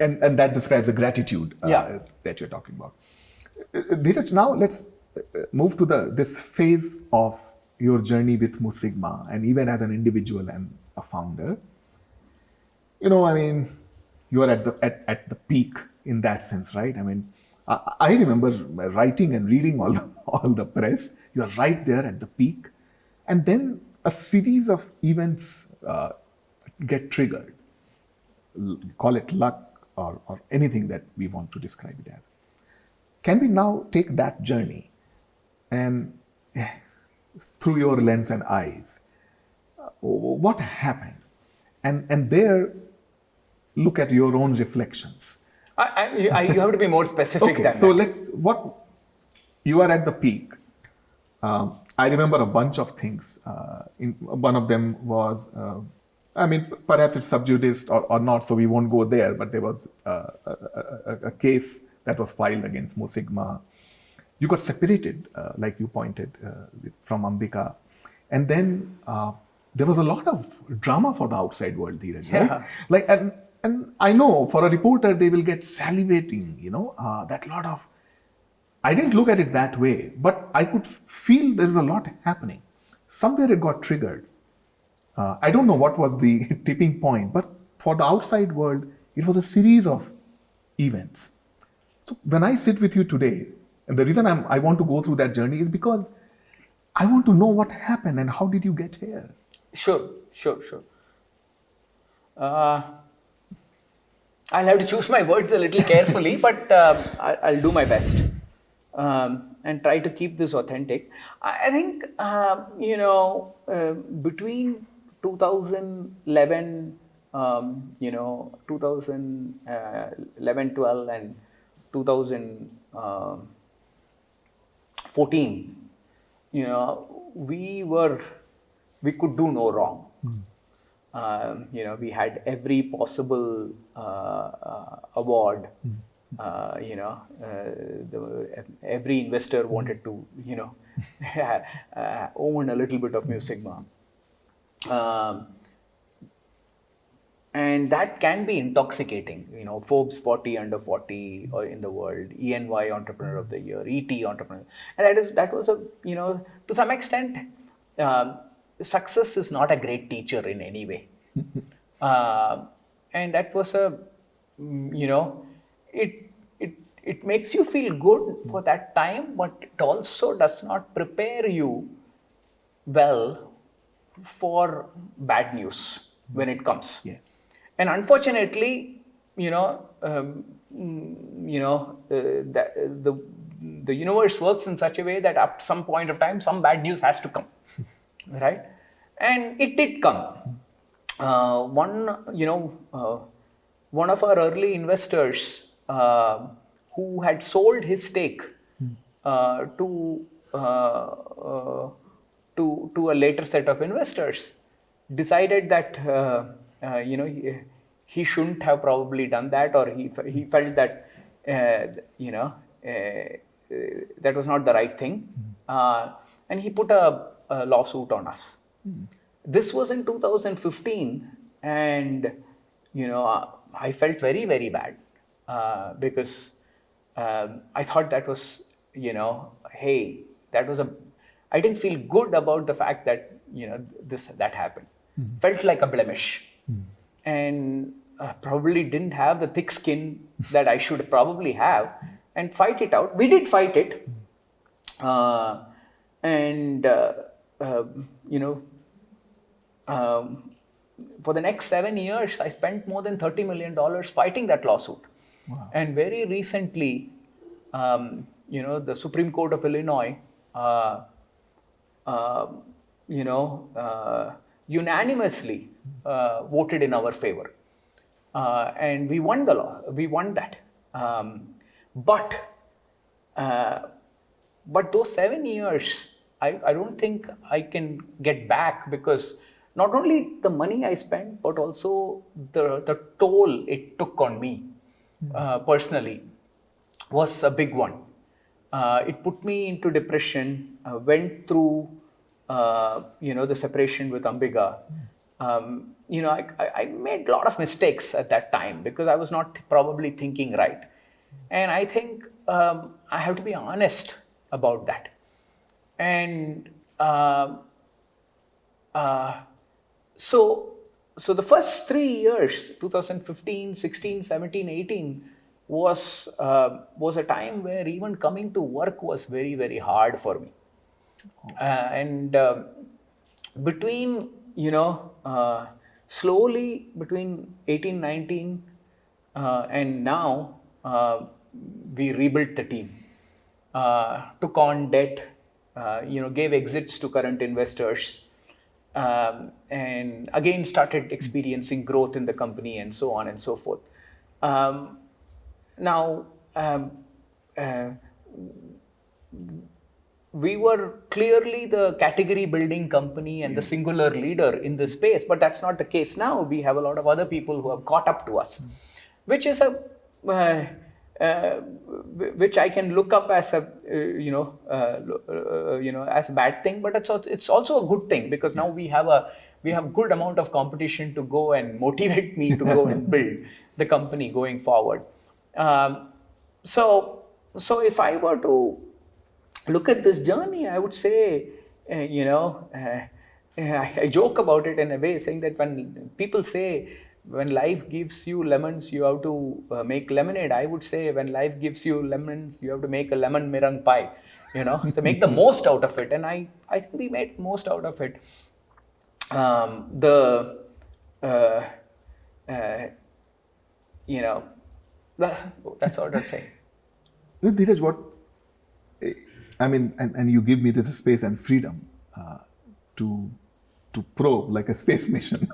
And that describes the gratitude Yeah. that you're talking about. Dhiraj, now let's move to this phase of your journey with Musigma and even as an individual and a founder. I mean, you are at the peak in that sense, right? I mean, I remember writing and reading all the press. You are right there at the peak, and then a series of events get triggered. Call it luck or anything that we want to describe it as. Can we now take that journey and through your lens and eyes, what happened, and there look at your own reflections. You have to be more specific Okay, than so that. You are at the peak. I remember a bunch of things. One of them was, perhaps it's sub judice or not, so we won't go there, but there was a case that was filed against Musigma. You got separated, like you pointed, from Ambika. And then there was a lot of drama for the outside world, Dhiraj, right? Yeah. And I know for a reporter, they will get salivating, that lot of. I didn't look at it that way, but I could feel there's a lot happening. Somewhere it got triggered. I don't know what was the tipping point, but for the outside world, it was a series of events. So when I sit with you today, and the reason I want to go through that journey is because I want to know what happened and how did you get here? Sure. I'll have to choose my words a little carefully, but I'll do my best and try to keep this authentic. I think, between 2011, 2011, 12 and 2000, 14, we could do no wrong. We had every possible award. Every investor wanted to, own a little bit of Musigma. And that can be intoxicating. Forbes 40 under 40 in the world, ENY Entrepreneur of the Year, ET Entrepreneur, and that was to some extent, success is not a great teacher in any way, and that was it makes you feel good for that time, but it also does not prepare you well for bad news when it comes. Yes. And unfortunately, the universe works in such a way that after some point of time, some bad news has to come, right? And it did come. One of our early investors who had sold his stake to a later set of investors decided that he shouldn't have probably done that, or he felt that that was not the right thing, and he put a lawsuit on us. This was in 2015, and I felt very, very bad because I thought that was hey, I didn't feel good about the fact that that happened. Felt like a blemish, and probably didn't have the thick skin that I should probably have, and fight it out. We did fight it, and for the next 7 years, I spent more than $30 million fighting that lawsuit. Wow. And very recently, the Supreme Court of Illinois, unanimously voted in our favor, and we won the law. We won that, but those 7 years, I don't think I can get back, because not only the money I spent, but also the toll it took on me personally was a big one. It put me into depression. Went through the separation with Ambiga. I made a lot of mistakes at that time because I was not probably thinking right. And I think I have to be honest about that. And so the first 3 years, 2015, 16, 17, 18, was a time where even coming to work was very, very hard for me. And between, slowly between 18, 19 and now, we rebuilt the team, took on debt, gave exits to current investors, and again started experiencing growth in the company and so on and so forth. Now, we were clearly the category building company and the singular leader in this space, but that's not the case now. We have a lot of other people who have caught up to us, which is which I can look up as a as a bad thing, but it's also a good thing, because now we have good amount of competition to go and motivate me to go and build the company going forward. So if I were to look at this journey, I would say, I joke about it in a way, saying that when people say, when life gives you lemons, you have to make lemonade, I would say, when life gives you lemons, you have to make a lemon meringue pie, so make the most out of it. And I think we made most out of it. That's what I'd say. Dhiraj, and you give me this space and freedom to probe like a space mission,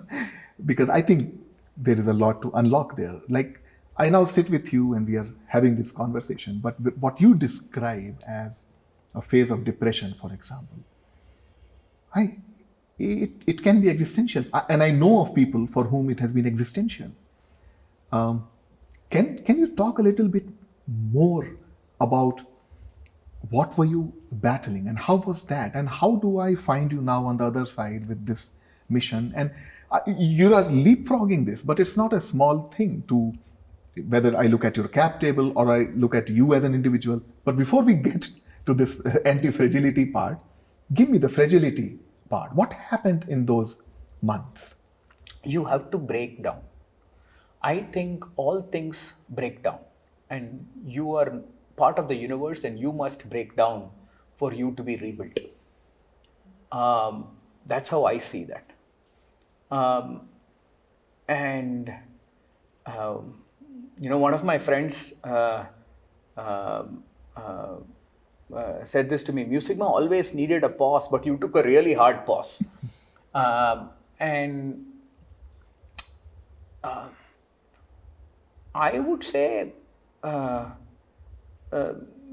because I think there is a lot to unlock there. Like, I now sit with you and we are having this conversation, but what you describe as a phase of depression, for example, I, it can be existential. And I know of people for whom it has been existential. Can you talk a little bit more about what were you battling and how was that, and how do I find you now on the other side with this mission? And you are leapfrogging this, but it's not a small thing to, whether I look at your cap table or I look at you as an individual. But before we get to this anti-fragility part, give me the fragility part. What happened in those months? You have to break down. I think all things break down, and you are part of the universe, and you must break down for you to be rebuilt. That's how I see that. And one of my friends said this to me: Musicma always needed a pause, but you took a really hard pause. And I would say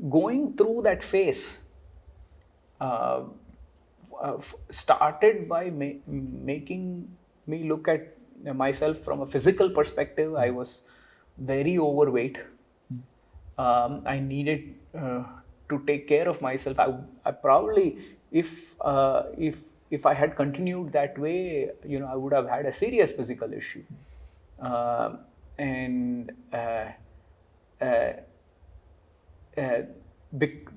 going through that phase started by making me look at myself from a physical perspective. I was very overweight. I needed to take care of myself. I probably, if I had continued that way, I would have had a serious physical issue.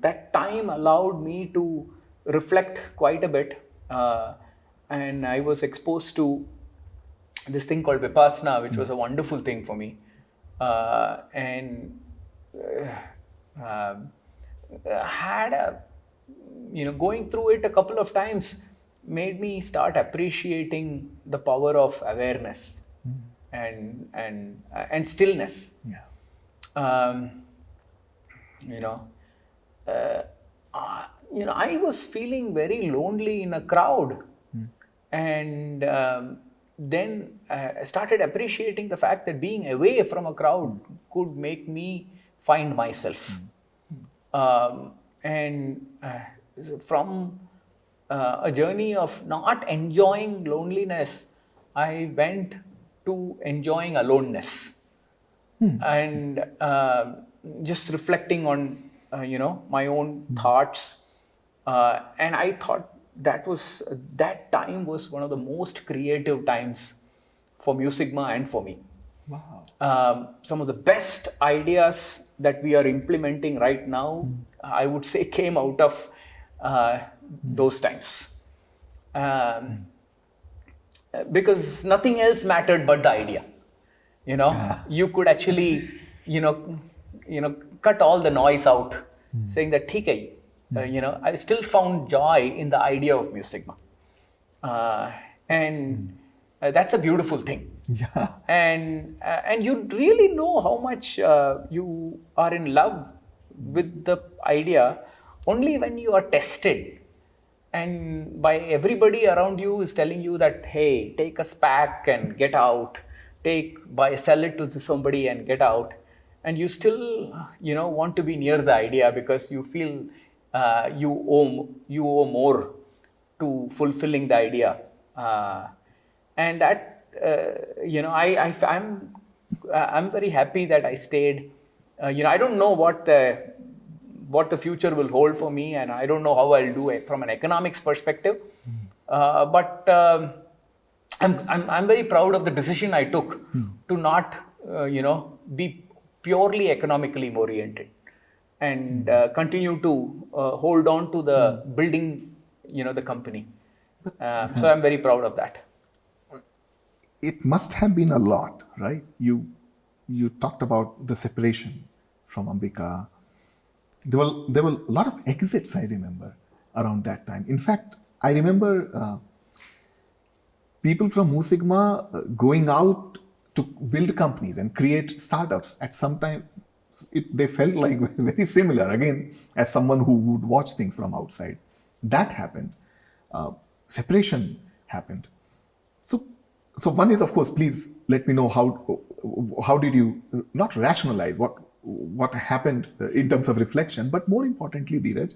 That time allowed me to reflect quite a bit, and I was exposed to this thing called Vipassana, which was a wonderful thing for me, and had a, going through it a couple of times made me start appreciating the power of awareness and stillness. I was feeling very lonely in a crowd, and then I started appreciating the fact that being away from a crowd could make me find myself. From a journey of not enjoying loneliness, I went to enjoying aloneness, and just reflecting on my own thoughts, and I thought that time was one of the most creative times for Musicma and for me. Wow. Some of the best ideas that we are implementing right now, I would say, came out of those times, because nothing else mattered but the idea. You could actually cut all the noise out, saying that theek hai, I still found joy in the idea of Musicma, and that's a beautiful thing. Yeah. And you really know how much you are in love with the idea only when you are tested, and by everybody around you is telling you that, hey, take a SPAC and get out, sell it to somebody and get out, and you still want to be near the idea because you feel you owe more to fulfilling the idea, and that I'm very happy that I stayed. I don't know what the future will hold for me, and I don't know how I'll do it from an economics perspective. But I'm very proud of the decision I took to not be purely economically oriented, and continue to hold on to the building the company. So I'm very proud of that. It must have been a lot, right? You talked about the separation from Ambika. There were a lot of exits, I remember, around that time. In fact, I remember people from Musicma going out to build companies and create startups. At some time, they felt like very similar, again, as someone who would watch things from outside. That happened. Separation happened. So one is, of course, please let me know how did you not rationalize what happened in terms of reflection, but more importantly, Dhiraj,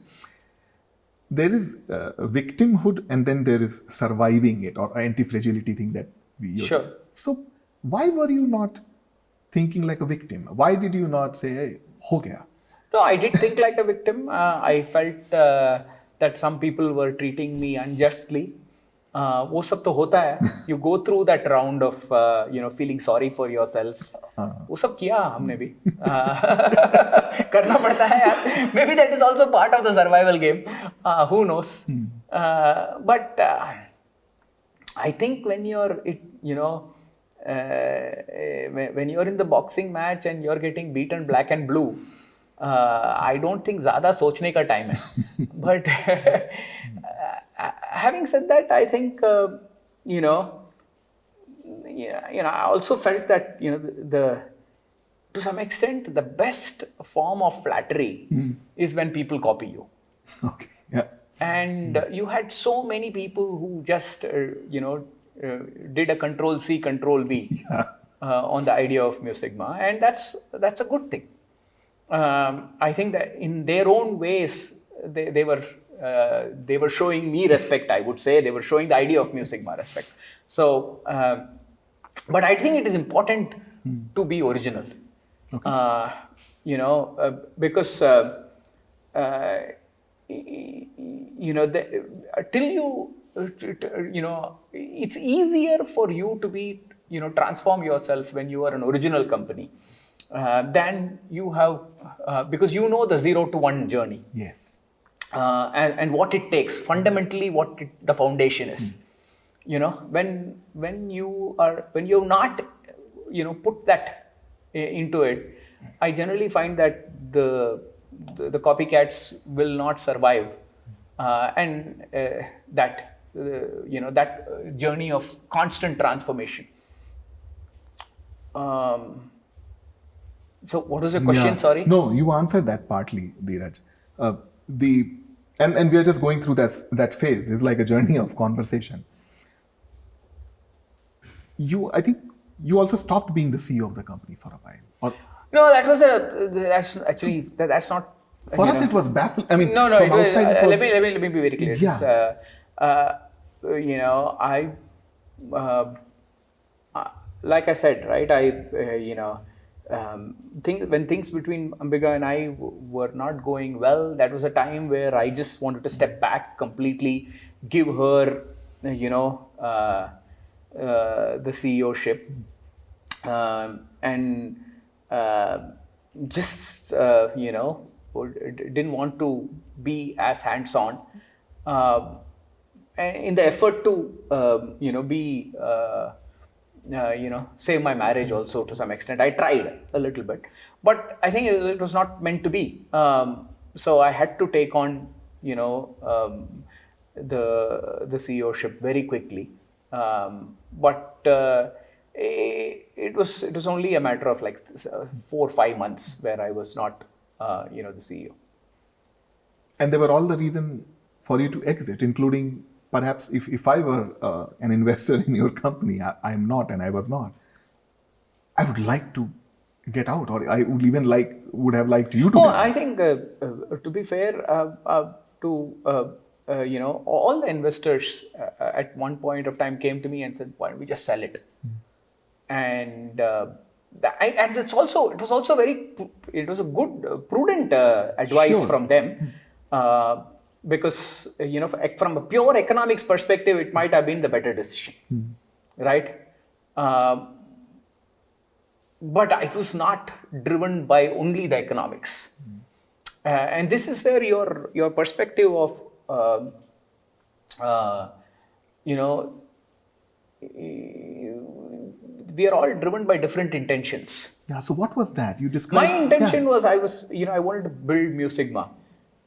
there is victimhood, and then there is surviving it, or anti-fragility thing that we use. Sure. So why were you not thinking like a victim? Why did you not say, hey, ho gaya? No, I did think like a victim. I felt that some people were treating me unjustly. वो सब तो होता है. You go through that round of feeling sorry for yourself. वो सब किया हमने भी. करना पड़ता है यार. Maybe that is also part of the survival game. Who knows? But I think when you're when you're in the boxing match and you're getting beaten black and blue, I don't think ज़्यादा सोचने का time है. But having said that, I think I also felt that to some extent the best form of flattery is when people copy you. Okay. Yeah. And you had so many people who just did a Control-C, Control-V on the idea of Mu Sigma, and that's a good thing. I think that in their own ways they were showing me respect. I would say they were showing the idea of Mu Sigma respect. So, but I think it is important to be original. Okay. Because it's easier for you to be transform yourself when you are an original company than you have because the 0 to 1 journey. Yes. And what it takes, fundamentally what the foundation is. When you're not put that into it, I generally find that the copycats will not survive, and that journey of constant transformation. So what was your question? Yeah. Sorry. No, you answered that partly, Dhiraj. And we are just going through that phase. It's like a journey of conversation. I think you also stopped being the CEO of the company for a while. Or, no, that's not. For us, it was baffling. I mean, no. from outside, it was, let me be very clear. Yeah. Like I said, right? When things between Ambika and I were not going well, that was a time where I just wanted to step back completely, give her, the CEO-ship, and just, didn't want to be as hands-on. In the effort to, be... save my marriage also to some extent. I tried a little bit, but I think it was not meant to be. So I had to take on, the CEO-ship very quickly. But it was only a matter of like 4 or 5 months where I was not, the CEO. And they were all the reason for you to exit, including perhaps if I were an investor in your company, I am not, and I was not, I would like to get out, or I would even would have liked you to get out. I think, to be fair, all the investors at one point of time came to me and said, why don't we just sell it? And it was also it was a good, prudent advice from them. Because, from a pure economics perspective, it might have been the better decision, right? But it was not driven by only the economics. And this is where your perspective of, we are all driven by different intentions. Yeah, so what was that? You described... My intention was, I wanted to build Mu Sigma.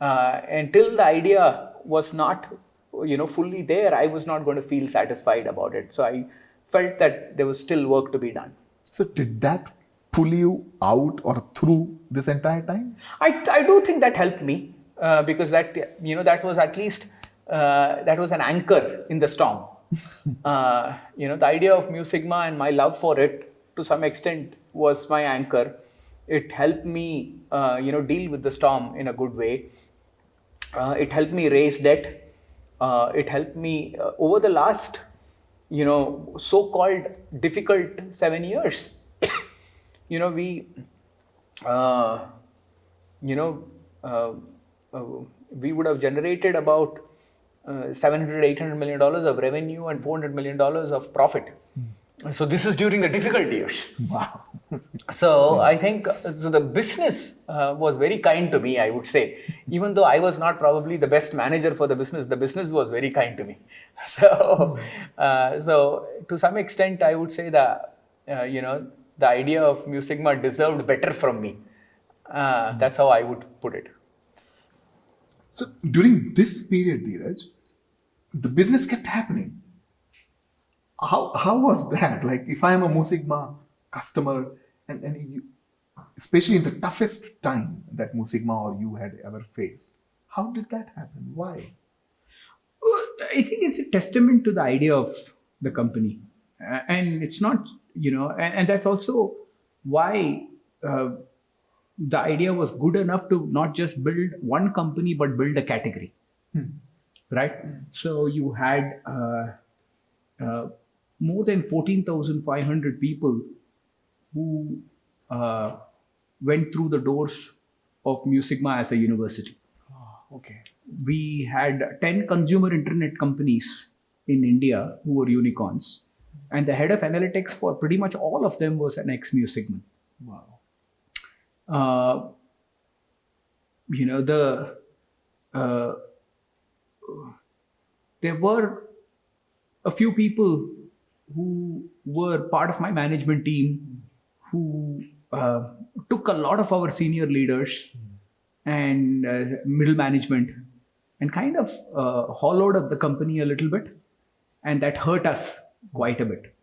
Until the idea was not, fully there, I was not going to feel satisfied about it. So I felt that there was still work to be done. So did that pull you out or through this entire time? I do think that helped me because that was at least, that was an anchor in the storm. The idea of Mu Sigma and my love for it to some extent was my anchor. It helped me, deal with the storm in a good way. It helped me raise debt. It helped me over the last, so-called difficult 7 years. We, uh, you know, uh, uh, we would have generated about 700, $800 million of revenue and $400 million of profit. So this is during the difficult years. Wow. So I think so the business was very kind to me, I would say. Even though I was not probably the best manager for the business was very kind to me. So to some extent, I would say that the idea of Mu Sigma deserved better from me. That's how I would put it. So during this period, Dhiraj, the business kept happening. How was that? Like, if I am a Mu Sigma customer, and you, especially in the toughest time that Mu Sigma or you had ever faced, how did that happen? Why? I think it's a testament to the idea of the company, and it's not, and that's also why the idea was good enough to not just build one company but build a category, right? So you had uh, more than 14,500 people who went through the doors of Mu Sigma as a university. Okay. We had 10 consumer internet companies in India who were unicorns, and the head of analytics for pretty much all of them was an ex-Mu Sigma. Wow. Uh, the uh, there were a few people who were part of my management team who took a lot of our senior leaders and middle management and kind of hollowed up the company a little bit, and that hurt us quite a bit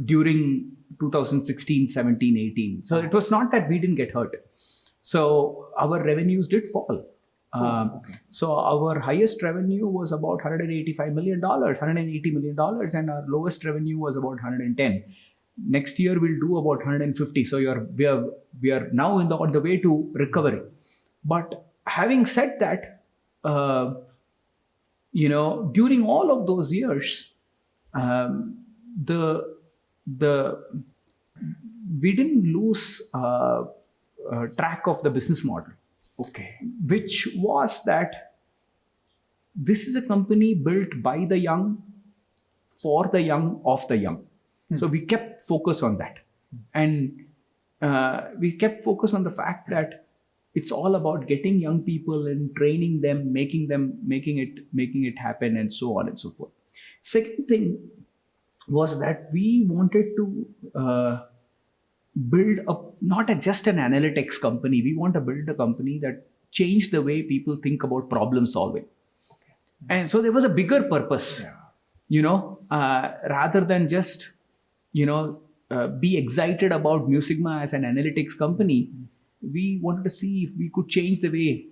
during 2016, 17, 18. So it was not that we didn't get hurt. So our revenues did fall. So our highest revenue was about $185 million, $180 million, and our lowest revenue was about 110. Next year we'll do about 150. So we are now on the way to recovery. But having said that, during all of those years, the we didn't lose track of the business model. Okay. Which was that this is a company built by the young, for the young, of the young. So we kept focus on that, and we kept focus on the fact that it's all about getting young people and training them, making it happen, and so on and so forth. Second thing was that we wanted to build up just an analytics company. We want to build a company that changed the way people think about problem solving. Okay. And so there was a bigger purpose, rather than just, be excited about Mu Sigma as an analytics company. We wanted to see if we could change the way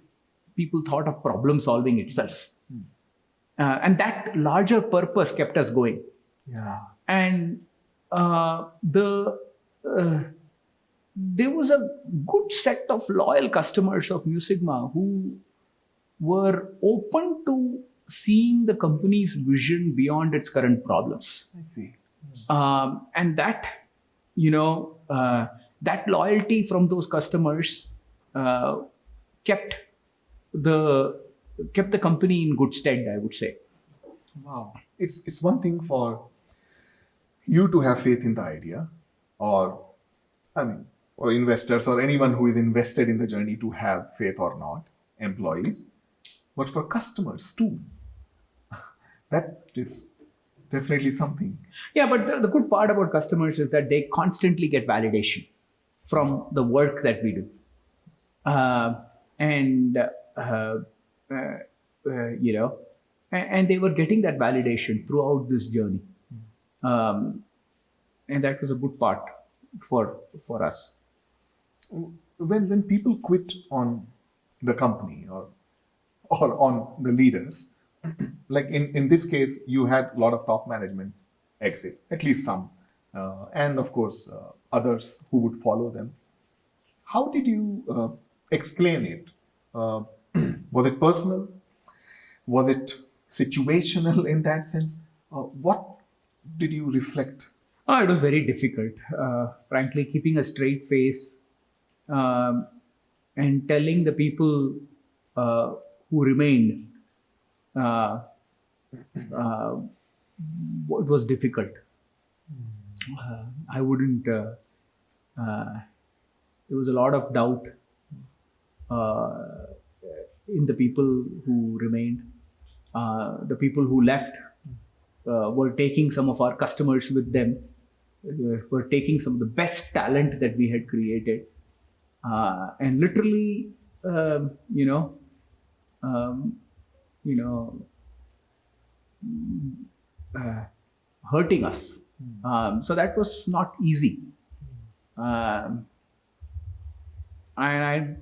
people thought of problem solving itself. And that larger purpose kept us going. Yeah. And there was a good set of loyal customers of Mu Sigma who were open to seeing the company's vision beyond its current problems. I see. And that, that loyalty from those customers kept the company in good stead, I would say. Wow. It's one thing for you to have faith in the idea, or investors or anyone who is invested in the journey to have faith or not, employees, but for customers too. That is definitely something. Yeah, but the good part about customers is that they constantly get validation from the work that we do. And they were getting that validation throughout this journey. And that was a good part for us. When people quit on the company or on the leaders, like in this case, you had a lot of top management exit, at least some, and of course others who would follow them. How did you explain it Was it personal? Was it situational in that sense? What did you reflect? Oh, it was very difficult. Frankly, keeping a straight face um, and telling the people uh, who remained, uh, uh, it was difficult. I wouldn't. Uh, there was a lot of doubt uh, in the people who remained. The people who left were taking some of our customers with them, were taking some of the best talent that we had created, and literally, um, you know, um, you know, uh, hurting us. So that was not easy. Um, and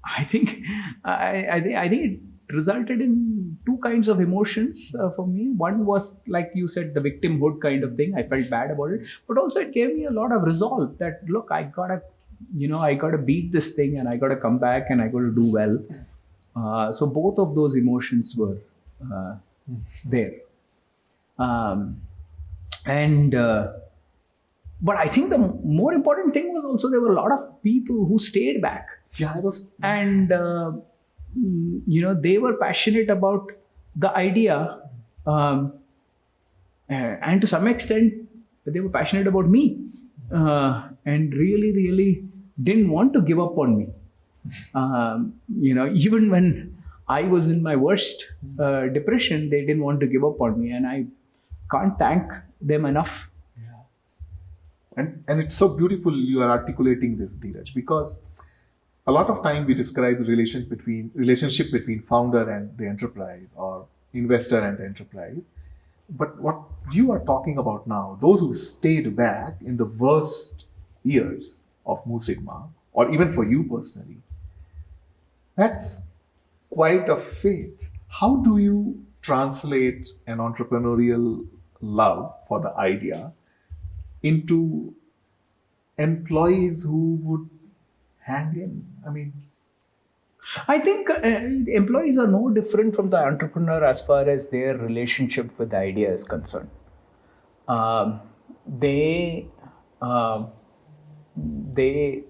I think I think it resulted in two kinds of emotions for me. One was, like you said, the victimhood kind of thing. I felt bad about it, but also it gave me a lot of resolve. That look, I gotta beat this thing, and I gotta come back, and I gotta do well. So both of those emotions were uh, there, um, and. But I think the more important thing was also there were a lot of people who stayed back, Yeah, I was. and they were passionate about the idea, um, and to some extent they were passionate about me, and really, really didn't want to give up on me. Even when I was in my worst depression, they didn't want to give up on me, and I can't thank them enough. And it's so beautiful you are articulating this, Dhiraj, because a lot of time we describe the relationship between founder and the enterprise, or investor and the enterprise. But what you are talking about now, those who stayed back in the worst years of Mu Sigma, or even for you personally, that's quite a faith. How do you translate an entrepreneurial love for the idea into employees who would hang in? I mean, I think employees are no different from the entrepreneur as far as their relationship with the idea is concerned. Um, they, um they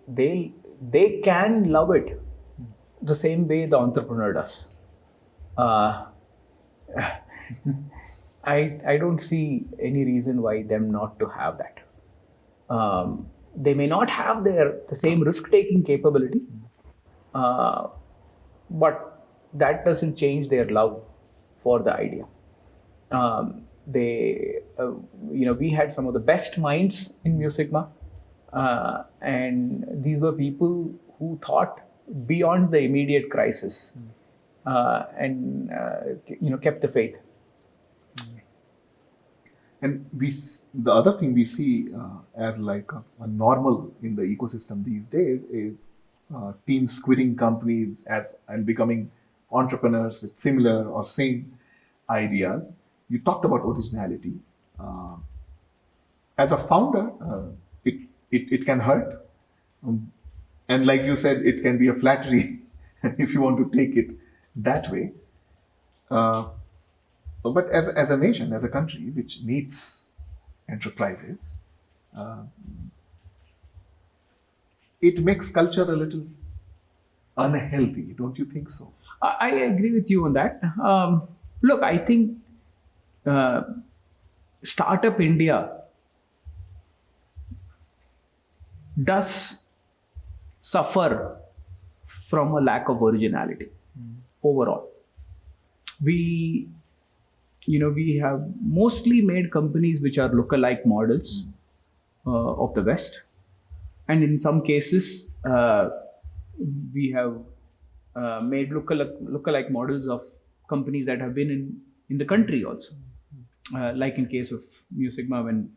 can love it the same way the entrepreneur does. Uh, I don't see any reason why them not to have that. They may not have the same risk taking capability, uh, but that doesn't change their love for the idea. We had some of the best minds in Mu Sigma, and these were people who thought beyond the immediate crisis, and kept the faith. and the other thing we see as like a normal in the ecosystem these days is teams quitting companies as and becoming entrepreneurs with similar or same ideas. You talked about originality. Uh, as a founder, it can hurt. Um, and like you said, it can be a flattery if you want to take it that way. Uh, but as a nation, as a country which needs enterprises, uh, it makes culture a little unhealthy. Don't you think so? I agree with you on that. Look, I think uh, Startup India does suffer from a lack of originality overall. We, we have mostly made companies which are lookalike models of the West, and in some cases, we have made lookalike models of companies that have been in the country also. Like in case of Mu Sigma, when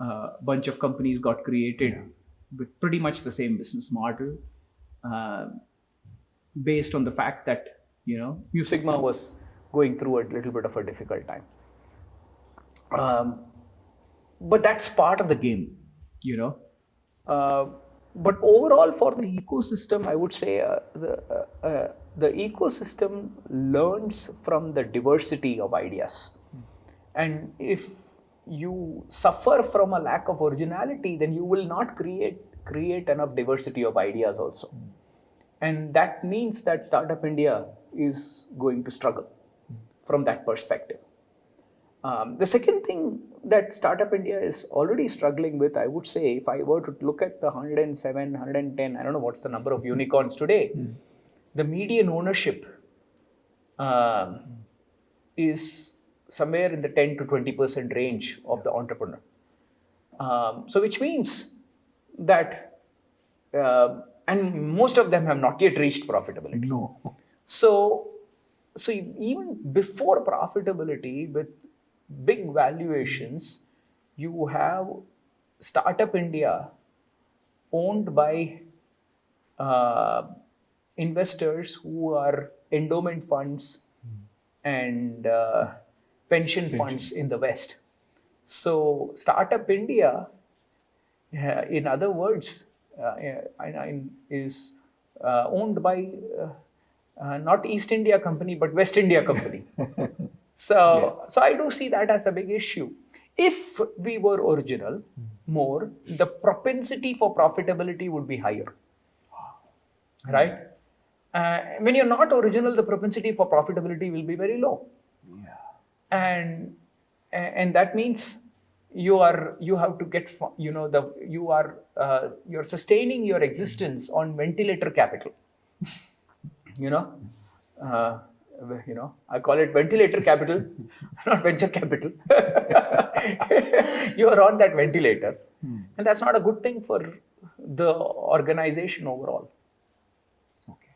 a bunch of companies got created with pretty much the same business model, uh, based on the fact that Mu Sigma was going through a little bit of a difficult time. But that's part of the game, you know. But overall, for the ecosystem, I would say the ecosystem learns from the diversity of ideas. And if you suffer from a lack of originality, then you will not create enough diversity of ideas also. And that means that Startup India is going to struggle from that perspective. The second thing that Startup India is already struggling with, I would say, if I were to look at the 107, 110, I don't know what's the number of unicorns today, the median ownership is somewhere in the 10 to 20% range of the entrepreneur. So which means that, and most of them have not yet reached profitability. No. So even before profitability, with big valuations, you have Startup India owned by investors who are endowment funds and pension funds in the West. So Startup India, in other words, is owned by not East India Company, but West India Company. So I do see that as a big issue. If we were original more, the propensity for profitability would be higher. Right? When you're not original, the propensity for profitability will be very low. And that means you have to get, you're sustaining your existence on ventilator capital. I call it ventilator capital, not venture capital. You are on that ventilator. And that's not a good thing for the organization overall. Okay.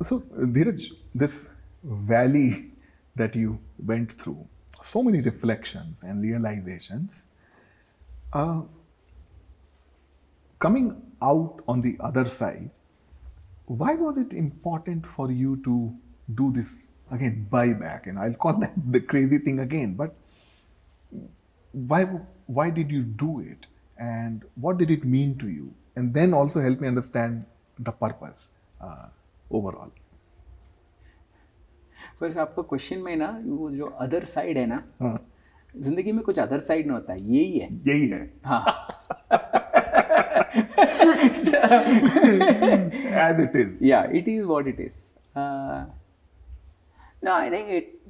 So, Dhiraj, this valley that you went through, so many reflections and realizations, coming out on the other side, why was it important for you to do this again, buyback? And I'll call that the crazy thing again, but why did you do it, and what did it mean to you? And then also help me understand the purpose overall. बस आपका question में ना वो जो other side है ना, जिंदगी में कुछ अदर साइड नहीं होता, यही है हाँ. As it is. Yeah, it is what it is. No, I think it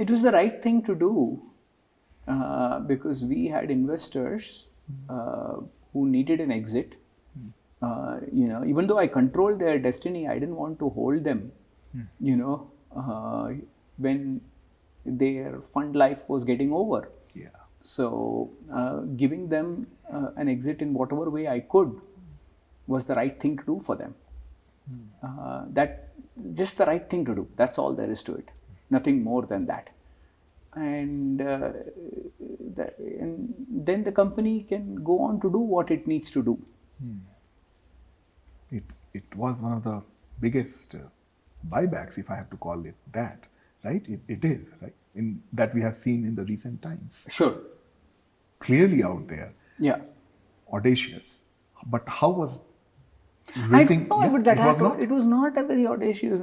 was the right thing to do because we had investors who needed an exit. Even though I controlled their destiny, I didn't want to hold them. When their fund life was getting over. Yeah. So giving them an exit in whatever way I could was the right thing to do for them. That just the right thing to do. That's all there is to it. Nothing more than that. And then the company can go on to do what it needs to do. It was one of the biggest buybacks, if I have to call it that, right? It is, right? In that we have seen in the recent times. Sure. Clearly out there. Yeah. Audacious. But how was raising? It was not a very audacious.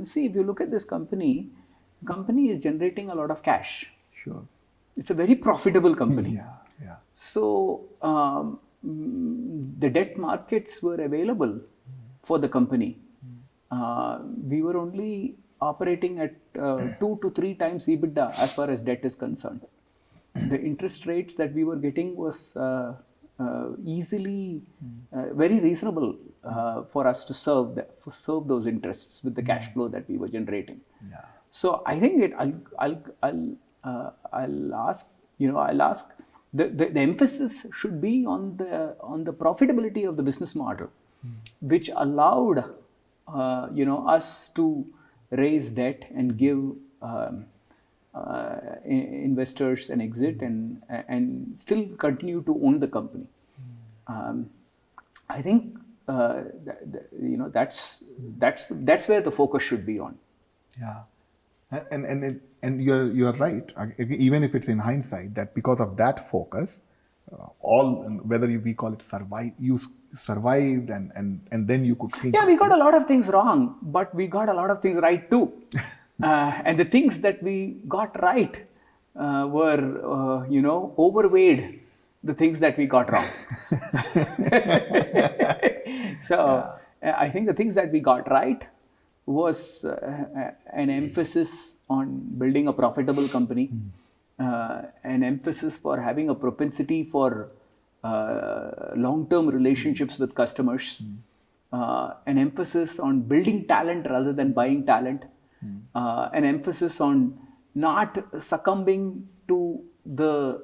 See, if you look at this company is generating a lot of cash. Sure. It's a very profitable company. Yeah. So the debt markets were available for the company. We were only operating at 2 to 3 times EBITDA as far as debt is concerned. The interest rates that we were getting was easily very reasonable for us to serve those interests with the cash flow that we were generating. Yeah. So I think I'll ask the emphasis should be on the profitability of the business model, which allowed us to raise debt and give investors an exit and still continue to own the company. I think that's where the focus should be on. Yeah. And you're right. Even if it's in hindsight, that because of that focus, all, whether we call it survive, you survived, and then you could think. Yeah, we got a lot of things wrong, but we got a lot of things right too. And the things that we got right were, overweighed the things that we got wrong. So I think the things that we got right was an emphasis on building a profitable company, an emphasis for having a propensity for long-term relationships with customers, an emphasis on building talent rather than buying talent, an emphasis on not succumbing to the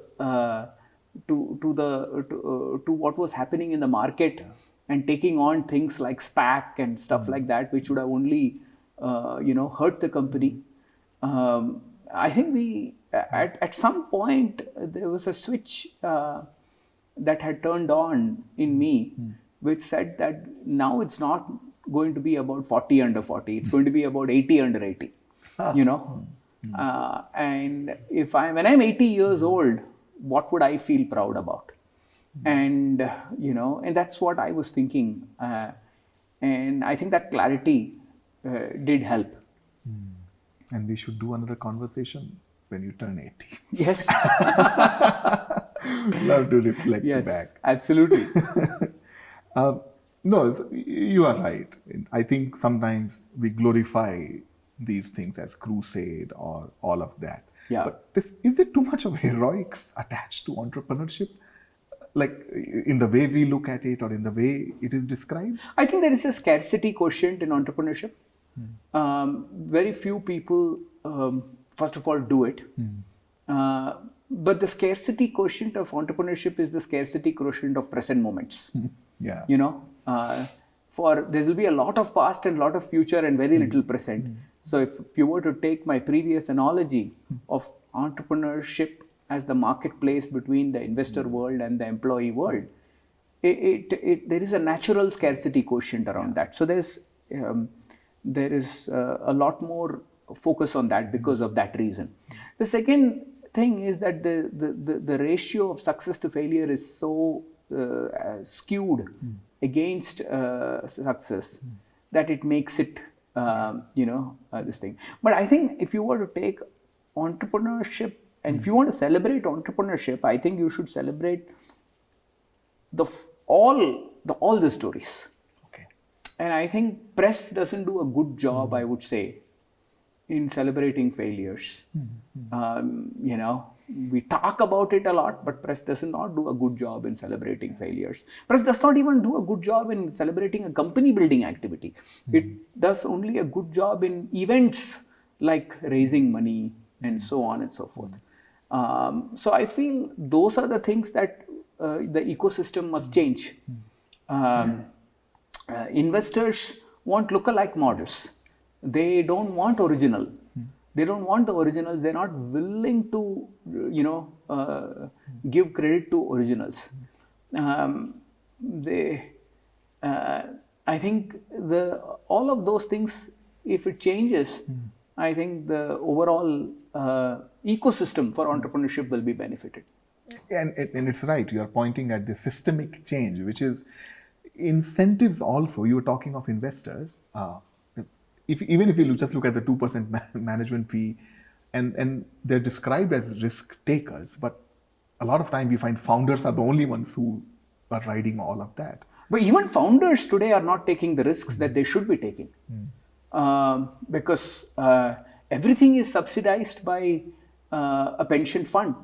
to what was happening in the market and taking on things like SPAC and stuff like that, which would have only hurt the company. I think we at some point there was a switch that had turned on in me, which said that now it's not going to be about 40 under 40, it's going to be about 80 under 80. And when I'm 80 years old, what would I feel proud about? And and that's what I was thinking, and I think that clarity did help. And we should do another conversation when you turn 80. Yes. Love to reflect Yes, back. absolutely. No, you are right. I think sometimes we glorify these things as crusade or all of that. Yeah. But is there too much of heroics attached to entrepreneurship? Like in the way we look at it or in the way it is described? I think there is a scarcity quotient in entrepreneurship. Very few people, first of all, do it. But the scarcity quotient of entrepreneurship is the scarcity quotient of present moments. Yeah. For there will be a lot of past and a lot of future and very little present. So if you were to take my previous analogy of entrepreneurship as the marketplace between the investor world and the employee world, there is a natural scarcity quotient around that. So there is a lot more focus on that because of that reason. The second thing is that the ratio of success to failure is so skewed against success that it makes it this thing. But I think if you were to take entrepreneurship and if you want to celebrate entrepreneurship, I think you should celebrate all the stories. Okay. And I think press doesn't do a good job, I would say, in celebrating failures. We talk about it a lot, but press does not do a good job in celebrating failures. Press does not even do a good job in celebrating a company building activity. It does only a good job in events like raising money and so on and so forth. So I feel those are the things that the ecosystem must change. Investors want lookalike models. They don't want original. They don't want the originals. They're not willing to, give credit to originals. I think all of those things, if it changes, I think the overall ecosystem for entrepreneurship will be benefited. And it's right. You are pointing at the systemic change, which is incentives also. You were talking of investors. Even if you just look at the 2% management fee, and they're described as risk takers, but a lot of time we find founders are the only ones who are riding all of that. But even founders today are not taking the risks that they should be taking, because everything is subsidized by a pension fund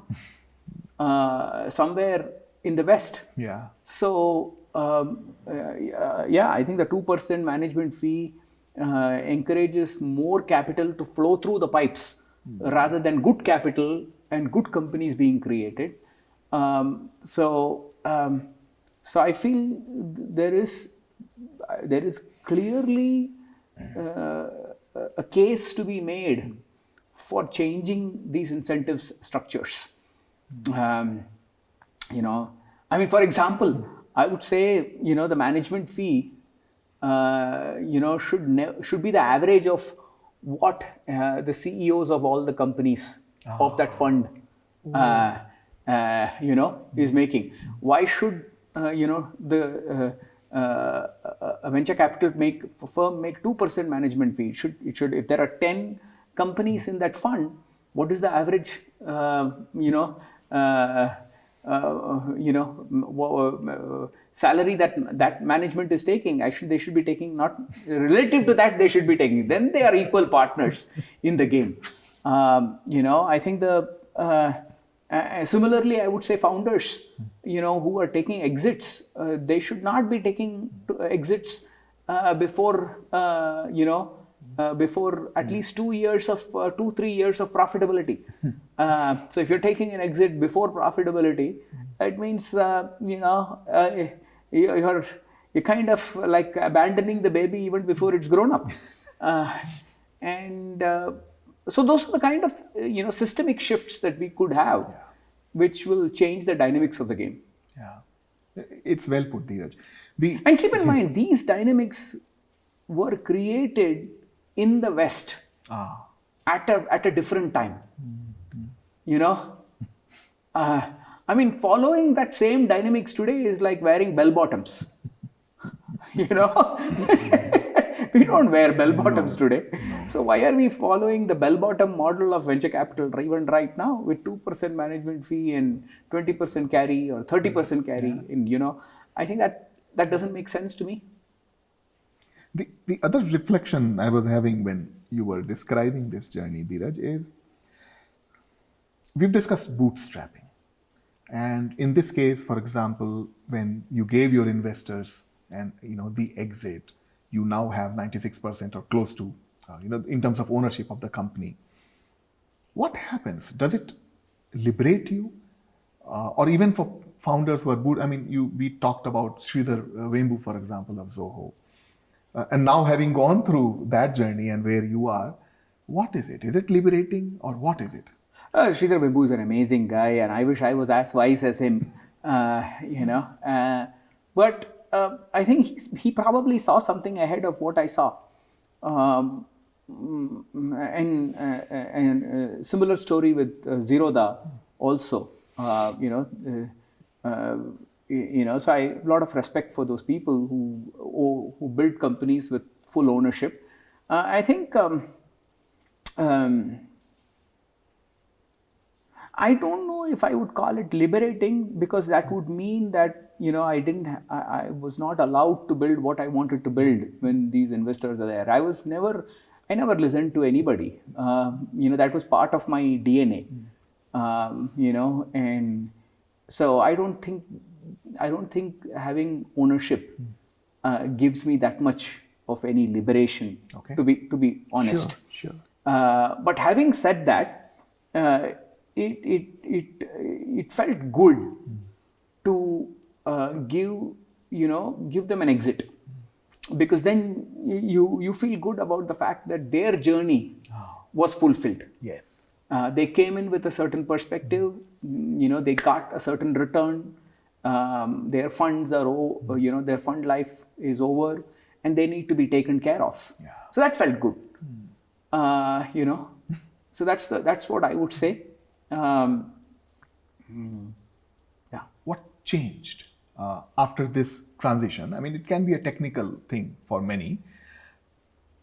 somewhere in the West. Yeah. So I think the 2% management fee encourages more capital to flow through the pipes rather than good capital and good companies being created. So I feel there is clearly a case to be made for changing these incentives structures. For example, I would say the management fee should be the average of what the CEOs of all the companies of that fund is making. Why should a venture capital firm make 2% management fee? It should if there are 10 companies in that fund, what is the average salary that management is taking? They should be taking, not relative to that, they should be taking. Then they are equal partners in the game. I think similarly, I would say founders, who are taking exits, they should not be taking exits before at least 3 years of profitability. So if you're taking an exit before profitability, it means you're kind of like abandoning the baby even before it's grown up. So those are the kind of systemic shifts that we could have, which will change the dynamics of the game. Yeah, it's well put, Dhiraj. And keep in mind, these dynamics were created in the West at a different time. Following that same dynamics today is like wearing bell bottoms. We don't wear bell bottoms today. So why are we following the bell bottom model of venture capital even right now with 2% management fee and 20% carry or 30% carry? And I think that doesn't make sense to me. The other reflection I was having when you were describing this journey, Dhiraj, is we've discussed bootstrapping. And in this case, for example, when you gave your investors and the exit, you now have 96% or close to, in terms of ownership of the company. What happens? Does it liberate you? Or even for founders who are we talked about Sridhar Vembu, for example, of Zoho. And now having gone through that journey and where you are, what is it? Is it liberating or what is it? Sridhar Vembu is an amazing guy, and I wish I was as wise as him. But I think he probably saw something ahead of what I saw. And similar story with Zerodha also. So I have a lot of respect for those people who build companies with full ownership. I think I don't know if I would call it liberating, because that would mean that I was not allowed to build what I wanted to build when these investors are there. I never listened to anybody. That was part of my DNA. And so I don't think having ownership gives me that much of any liberation. Okay. To be honest. Sure. But having said that, it felt good to give them an exit, because then you feel good about the fact that their journey was fulfilled. Yes. They came in with a certain perspective. They got a certain return. Their funds are their fund life is over, and they need to be taken care of. Yeah. So that felt good. So that's what I would say. What changed after this transition? It can be a technical thing for many.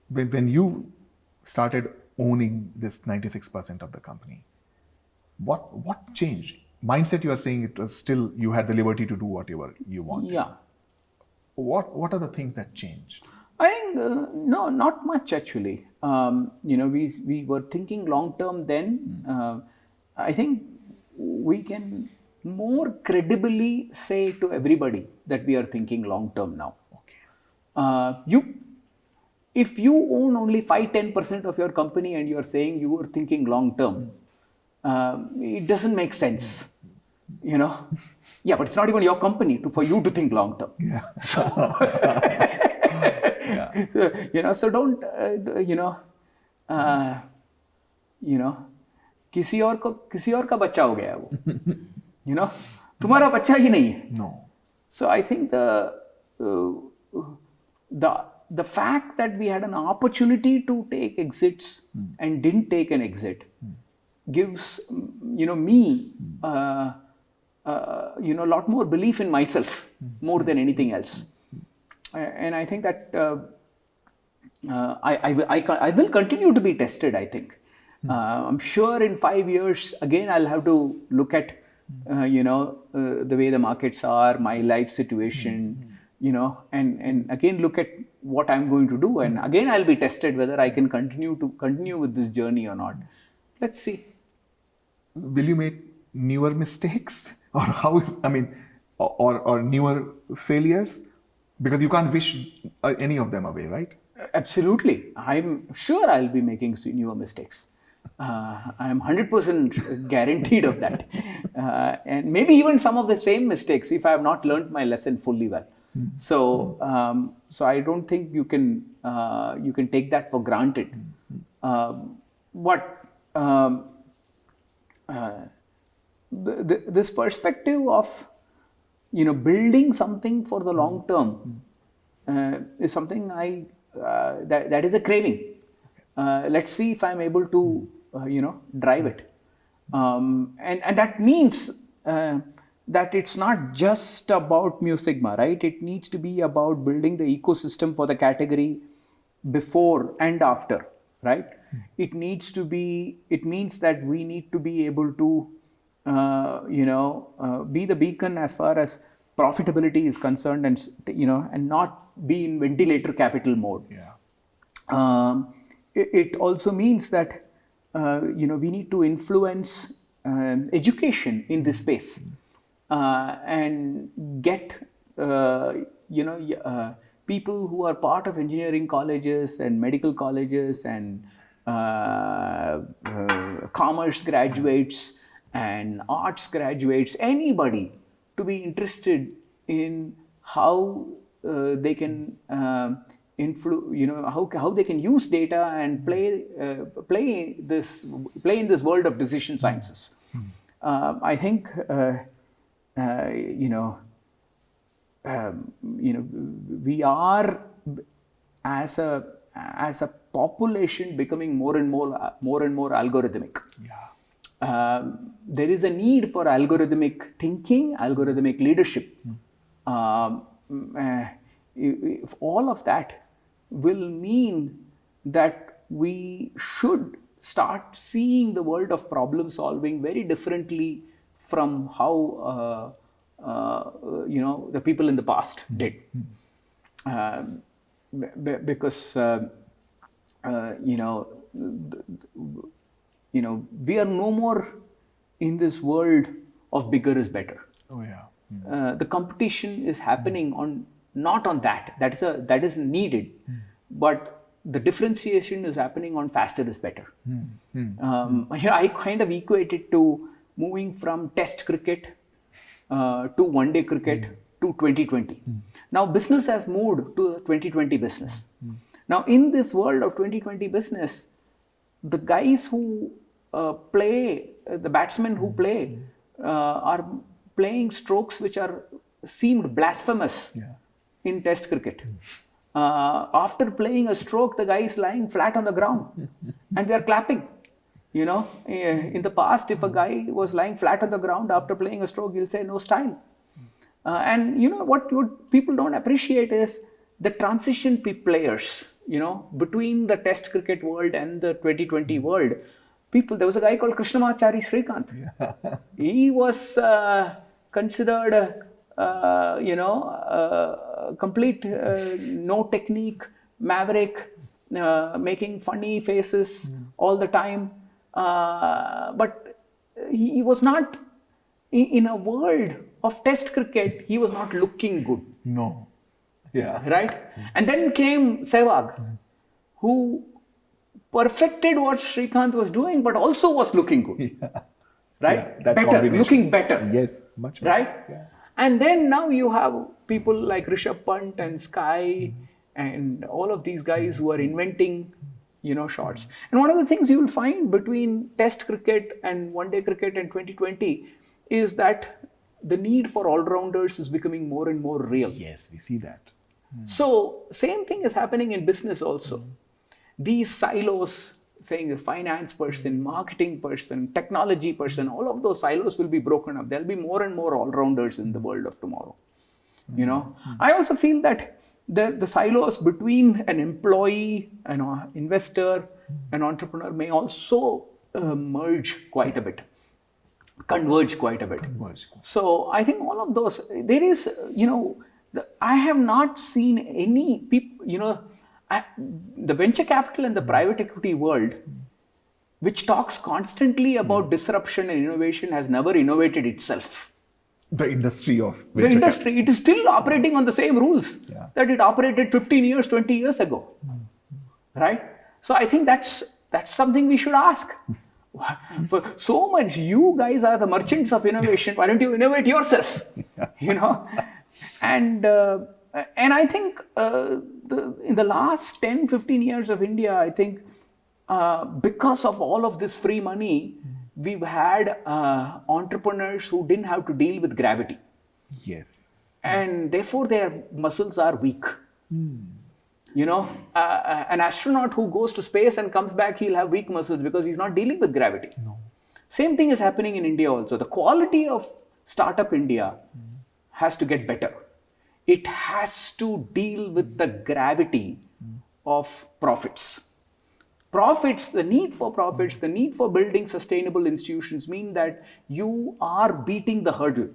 When you started owning this 96% of the company, what changed? Mindset, you are saying it was still, you had the liberty to do whatever you wanted. Yeah. What are the things that changed? I think no, not much actually. We were thinking long term then. I think we can more credibly say to everybody that we are thinking long term now. Okay. If you own only 5-10% of your company and you are saying you are thinking long term, it doesn't make sense. Yeah, but it's not even your company for you to think long term. Yeah. So don't किसी और का बच्चा हो गया है वो, तुम्हारा बच्चा ही नहीं है. No. So I think the fact that we had an opportunity to take exits and didn't take an exit gives me a lot more belief in myself more than anything else. And I think that I will continue to be tested, I think. I'm sure in 5 years, again, I'll have to look at, the way the markets are, my life situation, and again look at what I'm going to do. And again, I'll be tested whether I can continue with this journey or not. Let's see. Will you make newer mistakes, or or newer failures? Because you can't wish any of them away, right? Absolutely. I'm sure I'll be making newer mistakes. I'm 100% guaranteed of that. And maybe even some of the same mistakes if I have not learned my lesson fully well. So I don't think you can take that for granted. But this perspective of building something for the long term is something that is a craving. Let's see if I'm able to drive it, and that means that it's not just about Mu Sigma, right? It needs to be about building the ecosystem for the category before and after, right? It means that we need to be able to be the beacon as far as profitability is concerned, and not be in ventilator capital mode. Yeah. It also means that we need to influence education in this space, and get people who are part of engineering colleges and medical colleges and commerce graduates and arts graduates, anybody, to be interested in how they can how they can use data and play in this world of decision sciences. I think we are, as a population, becoming more and more algorithmic. Yeah. There is a need for algorithmic thinking, algorithmic leadership. If all of that will mean that we should start seeing the world of problem solving very differently from how the people in the past did. Because we are no more in this world of bigger is better. Oh yeah. The competition is happening not on that. That is needed, but the differentiation is happening on faster is better. I kind of equate it to moving from Test cricket to one-day cricket to 2020. Now business has moved to 2020 business. Now in this world of 2020 business, the guys who play, the batsmen who play, are playing strokes which seemed blasphemous in Test cricket. After playing a stroke, the guy is lying flat on the ground and we are clapping. In the past, if a guy was lying flat on the ground after playing a stroke, he'll say no style. And what people don't appreciate is the transition players, between the Test cricket world and the 2020 world. There was a guy called Krishnamachari Srikanth. He was considered complete no technique maverick, making funny faces all the time, but he was not in a world of Test cricket. He was not looking good. No. Yeah. Right. And then came Sehwag, who perfected what Srikanth was doing, but also was looking good. Yeah. Right. Yeah, better, looking better. Yes, much better. Right. Yeah. And then now you have people like Rishabh Pant and Sky and all of these guys who are inventing, shots. And one of the things you will find between Test cricket and one-day cricket in 2020 is that the need for all-rounders is becoming more and more real. Yes, we see that. So same thing is happening in business also. These silos saying the finance person, marketing person, technology person, all of those silos will be broken up. There'll be more and more all-rounders in the world of tomorrow. You know, I also feel that the silos between an employee, an investor, an entrepreneur may also merge quite a bit, converge quite a bit. So I think all of those, there is, I have not seen any people, the venture capital and the private equity world, which talks constantly about disruption and innovation, has never innovated itself. The industry of The industry, it is still operating on the same rules that it operated 15 years, 20 years ago. Right? So I think that's something we should ask. For so much, you guys are the merchants of innovation. Why don't you innovate yourself? And I think in the last 10, 15 years of India, I think because of all of this free money, we've had entrepreneurs who didn't have to deal with gravity. Yes. And therefore their muscles are weak. An astronaut who goes to space and comes back, he'll have weak muscles because he's not dealing with gravity. No. Same thing is happening in India also. The quality of startup India has to get better. It has to deal with the gravity of profits. Profits, the need for profits, the need for building sustainable institutions mean that you are beating the hurdle.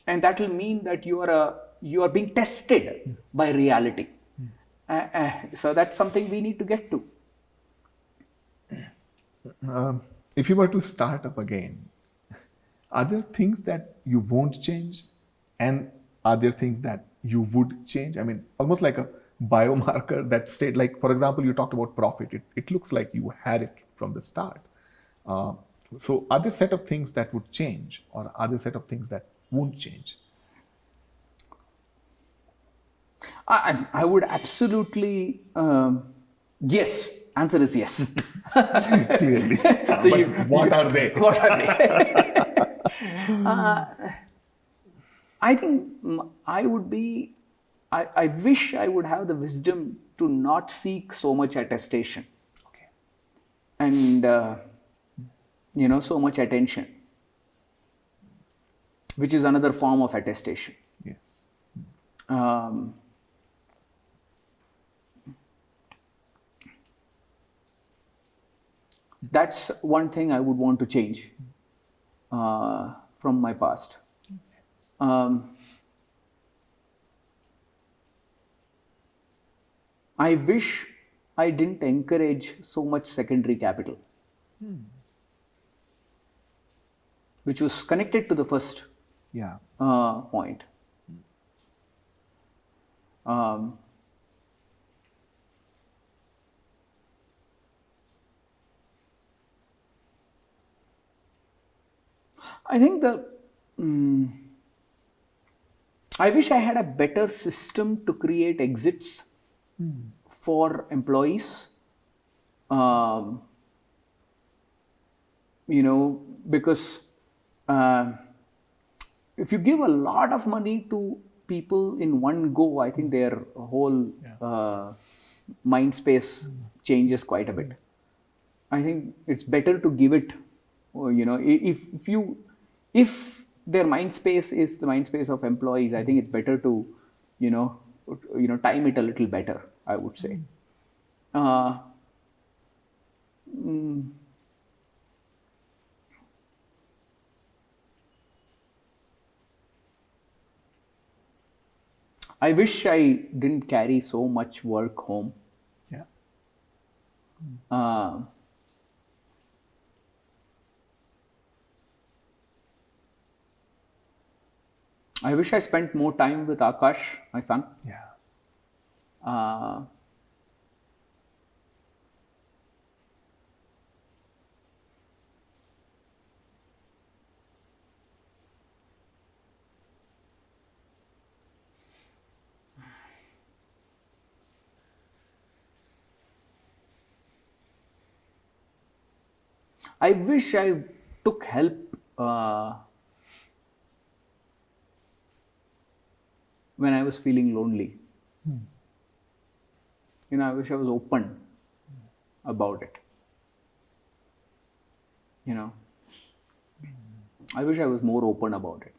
And that will mean that you are being tested by reality. So that's something we need to get to. If you were to start up again, are there things that you won't change? And are there things that you would change? I mean, almost like a biomarker that stayed, like, for example, you talked about profit. It looks like you had it from the start. So are there set of things that would change, or are there set of things that won't change? I would absolutely, yes. Answer is yes. Clearly. So what are they? What are they? I think I would be, I wish I would have the wisdom to not seek so much attestation. Okay. And, so much attention, which is another form of attestation. Yes. That's one thing I would want to change from my past. I wish I didn't encourage so much secondary capital, which was connected to the first point. I think I wish I had a better system to create exits for employees. Because if you give a lot of money to people in one go, I think their whole mind space changes quite a bit. I think it's better to give it, if their mind space is the mind space of employees, I think it's better to, time it a little better, I would say. I wish I didn't carry so much work home. Yeah. I wish I spent more time with Akash, my son. Yeah. I wish I took help when I was feeling lonely. I wish I was open about it. you know, I wish I was more open about it.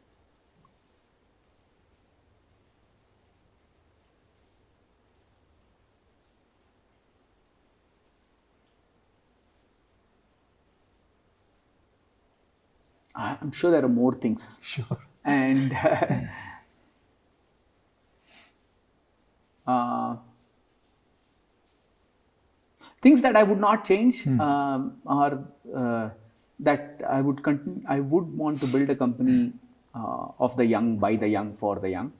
I'm sure there are more things. Sure. And uh, things that I would not change are that I would continue. I would want to build a company of the young, by the young, for the young.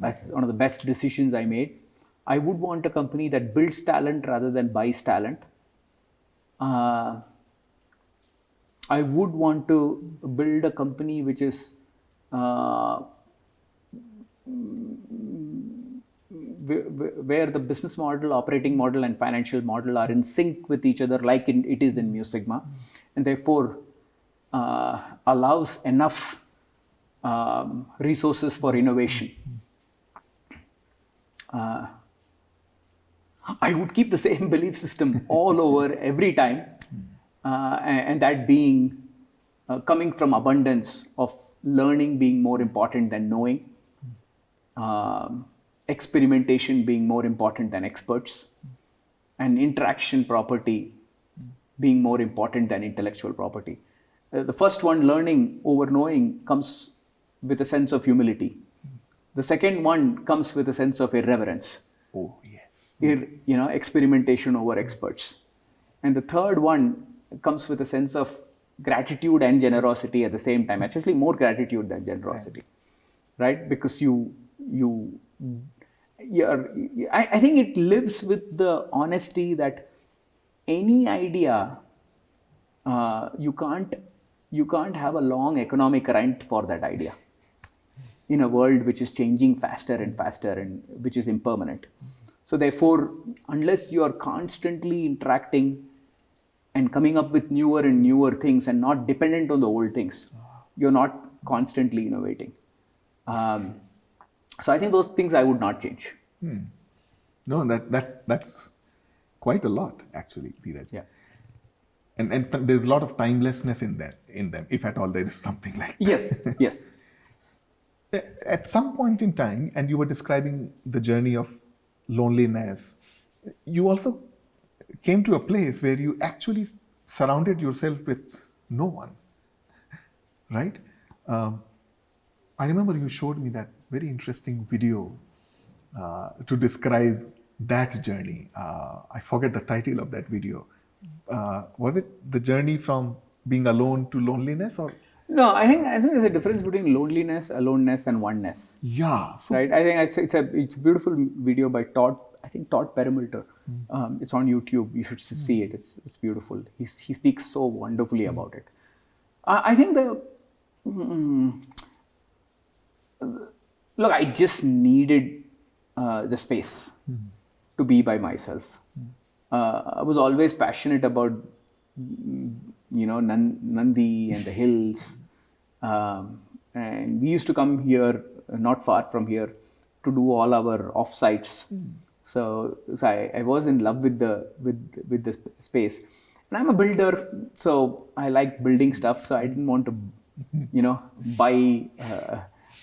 That's one of the best decisions I made. I would want a company that builds talent rather than buys talent. I would want to build a company which is where the business model, operating model, and financial model are in sync with each other, like it is in Mu Sigma, and therefore allows enough resources for innovation. I would keep the same belief system all over every time, and that being coming from abundance of learning being more important than knowing, experimentation being more important than experts, and interaction property being more important than intellectual property. The first one, learning over knowing, comes with a sense of humility. The second one comes with a sense of irreverence. Oh, yes. Experimentation over experts. And the third one comes with a sense of gratitude and generosity at the same time, actually more gratitude than generosity, right? Because I think it lives with the honesty that any idea, you can't have a long economic rent for that idea in a world which is changing faster and faster and which is impermanent. So therefore, unless you are constantly interacting and coming up with newer and newer things and not dependent on the old things, you're not constantly innovating. So I think those things I would not change. No, that's quite a lot, actually, Dhiraj. Yeah. And there's a lot of timelessness in them, if at all there is something like that. Yes, yes. At some point in time, and you were describing the journey of loneliness, you also came to a place where you actually surrounded yourself with no one, right? I remember you showed me that very interesting video to describe that journey. I forget the title of that video. Was it the journey from being alone to loneliness, or? No, I think there's a difference between loneliness, aloneness, and oneness. Yeah. So, Right. I think it's a beautiful video by Todd Perimeter. It's on YouTube. You should see it. It's beautiful. He speaks so wonderfully about it. I think look, I just needed the space to be by myself. I was always passionate about Nandi and the hills, and we used to come here, not far from here, to do all our offsites. So I was in love with the space, and I'm a builder, so I like building stuff. So I didn't want to, buy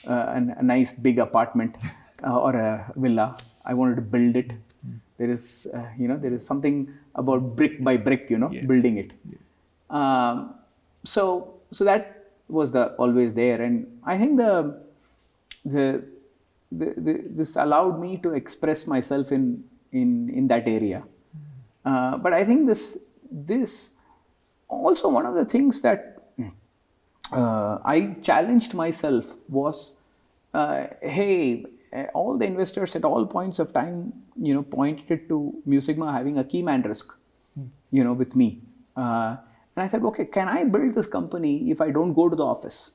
a nice big apartment or a villa. I wanted to build it. There is, there is something about brick by brick, Yes. building it. Yes. So that was always there, and I think this allowed me to express myself in that area. But I think this also, one of the things that I challenged myself was, hey, all the investors at all points of time, pointed to Mu Sigma having a key man risk, with me. And I said, okay, can I build this company if I don't go to the office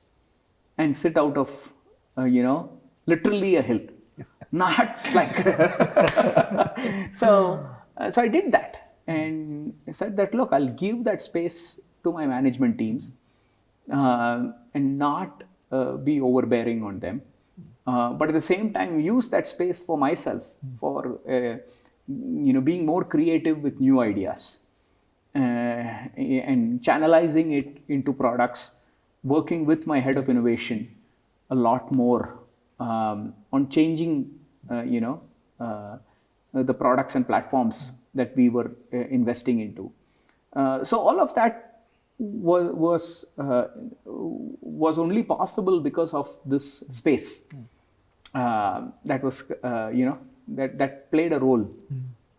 and sit out of, literally a hill? Not like... So I did that. And I said that, look, I'll give that space to my management teams and not be overbearing on them. But at the same time, use that space for myself, for being more creative with new ideas. and channelizing it into products, working with my head of innovation a lot more on changing, the products and platforms that we were investing into. So all of that was only possible because of this space that was that played a role.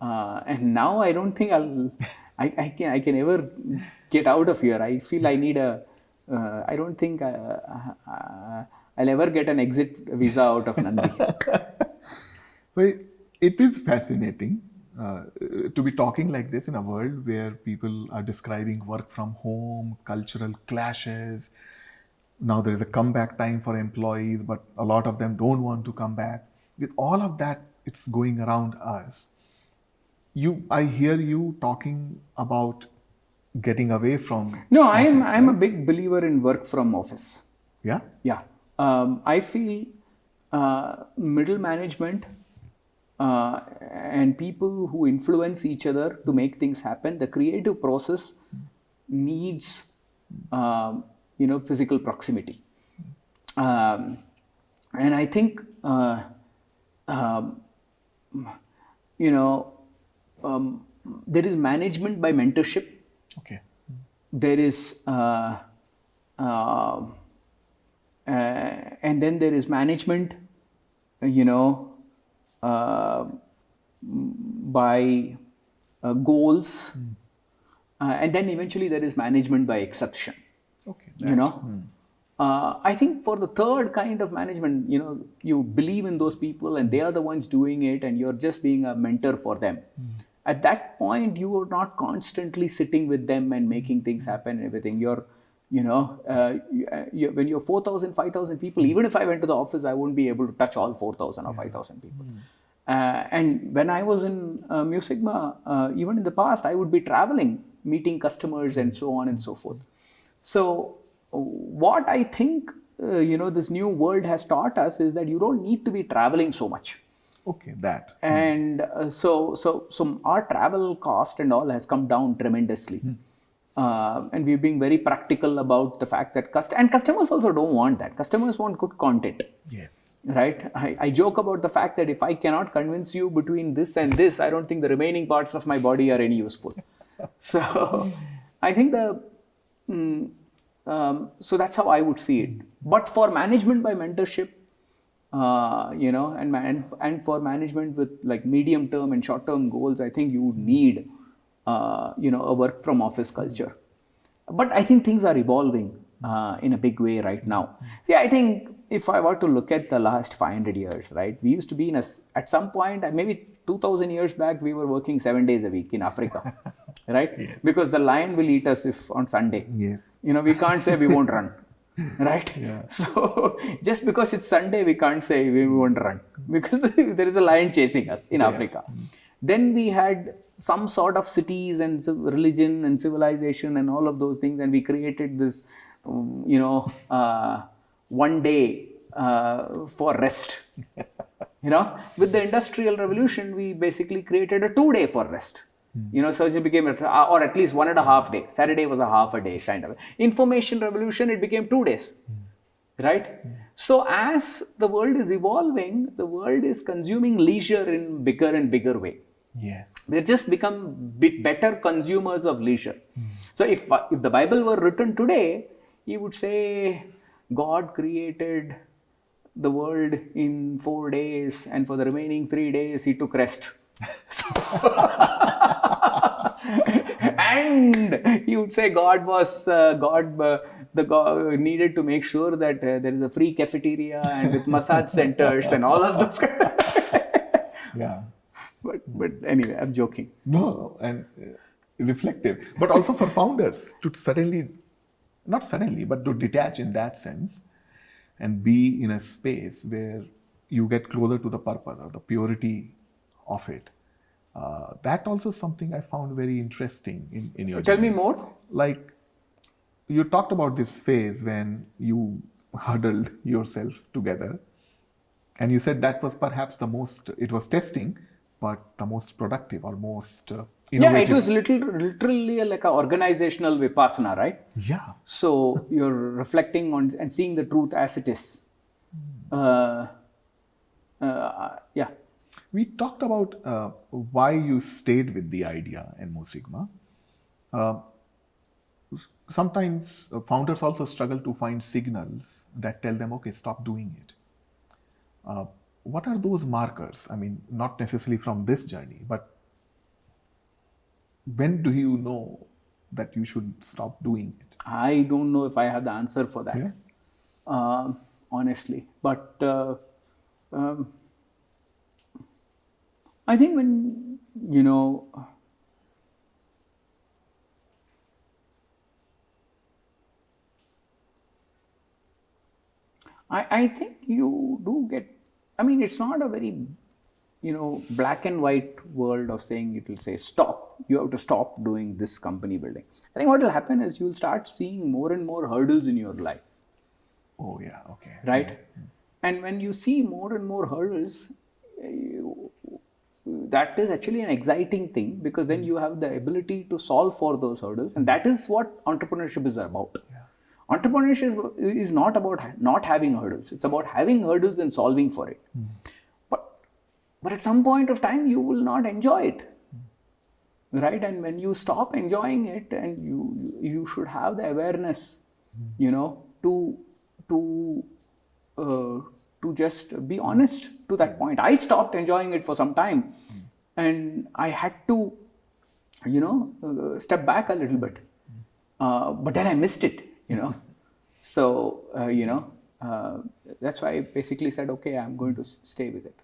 And now I don't think I can ever get out of here. I feel I need I don't think I'll ever get an exit visa out of Nandi. Well, it is fascinating to be talking like this in a world where people are describing work from home, cultural clashes. Now there is a comeback time for employees, but a lot of them don't want to come back. With all of that, it's going around us. I hear you talking about getting away from. No, office, I'm a right? big believer in work from office. Yeah. Yeah, I feel middle management and people who influence each other to make things happen. The creative process needs, physical proximity, and I think, um, there is management by mentorship. Okay. There is and then there is management, by goals, and then eventually there is management by exception. Okay. I think for the third kind of management, you believe in those people and they are the ones doing it, and you're just being a mentor for them. At that point, you are not constantly sitting with them and making things happen and everything. When you're 4,000, 5,000 people, even if I went to the office, I wouldn't be able to touch all 4,000 or 5,000 people. And when I was in Mu Sigma, even in the past, I would be traveling, meeting customers and so on and so forth. So what I think, this new world has taught us is that you don't need to be traveling so much. Okay, that. And so our travel cost and all has come down tremendously. And we're being very practical about the fact that customers also don't want that. Customers want good content. Yes. Right? I joke about the fact that if I cannot convince you between this and this, I don't think the remaining parts of my body are any useful. So I think so that's how I would see it. But for management by mentorship, and for management with like medium term and short term goals, I think you would need, a work from office culture. But I think things are evolving in a big way right now. See, I think if I were to look at the last 500 years, right, we used to be at some point, maybe 2000 years back, we were working 7 days a week in Africa, right? Yes. Because the lion will eat us if on Sunday. Yes. We can't say we won't run, right? Yeah. So just because it's Sunday, we can't say we won't run because there is a lion chasing us in Africa. Then we had some sort of cities and religion and civilization and all of those things, and we created this, one day for rest. With the Industrial Revolution, we basically created a 2 day for rest. So it became, or at least 1.5 day. Saturday was a half a day kind of. Information Revolution, it became 2 days, right? So as the world is evolving, the world is consuming leisure in bigger and bigger way. Yes. They just become bit better consumers of leisure. So if the Bible were written today, he would say God created the world in 4 days, and for the remaining 3 days he took rest. And he would say God needed to make sure that there is a free cafeteria and with massage centers and all of those. Yeah. But anyway, I'm joking. No, and reflective, but also for founders to not suddenly, but to detach in that sense and be in a space where you get closer to the purpose or the purity of it. That also is something I found very interesting in your Tell me journey. more. Like, you talked about this phase when you huddled yourself together, and you said that was perhaps it was testing, but the most productive or most Yeah, it innovative. was literally like a organizational vipassana, right? Yeah. So you're reflecting on and seeing the truth as it is. Uh, yeah. We talked about why you stayed with the idea in Mo Sigma. Uh, Sometimes founders also struggle to find signals that tell them, okay, stop doing it. What are those markers? I mean, not necessarily from this journey, but when do you know that you should stop doing it? I don't know if I have the answer for that, Yeah. honestly. But um, I think when, I think you do get, I mean, it's not a very, black and white world of saying it will say, stop, you have to stop doing this company building. I think what will happen is you'll start seeing more and more hurdles in your life, Oh, yeah. Okay. right? And when you see more and more hurdles, that is actually an exciting thing because then you have the ability to solve for those hurdles. And that is what entrepreneurship is about. Entrepreneurship is not about not having hurdles. It's about having hurdles and solving for it. But but at some point of time, you will not enjoy it, right? And when you stop enjoying it, and you should have the awareness, to to uh, to just be honest to that point. I stopped enjoying it for some time, and I had to, step back a little bit. But then I missed it. So, that's why I basically said, okay, I'm going to stay with it.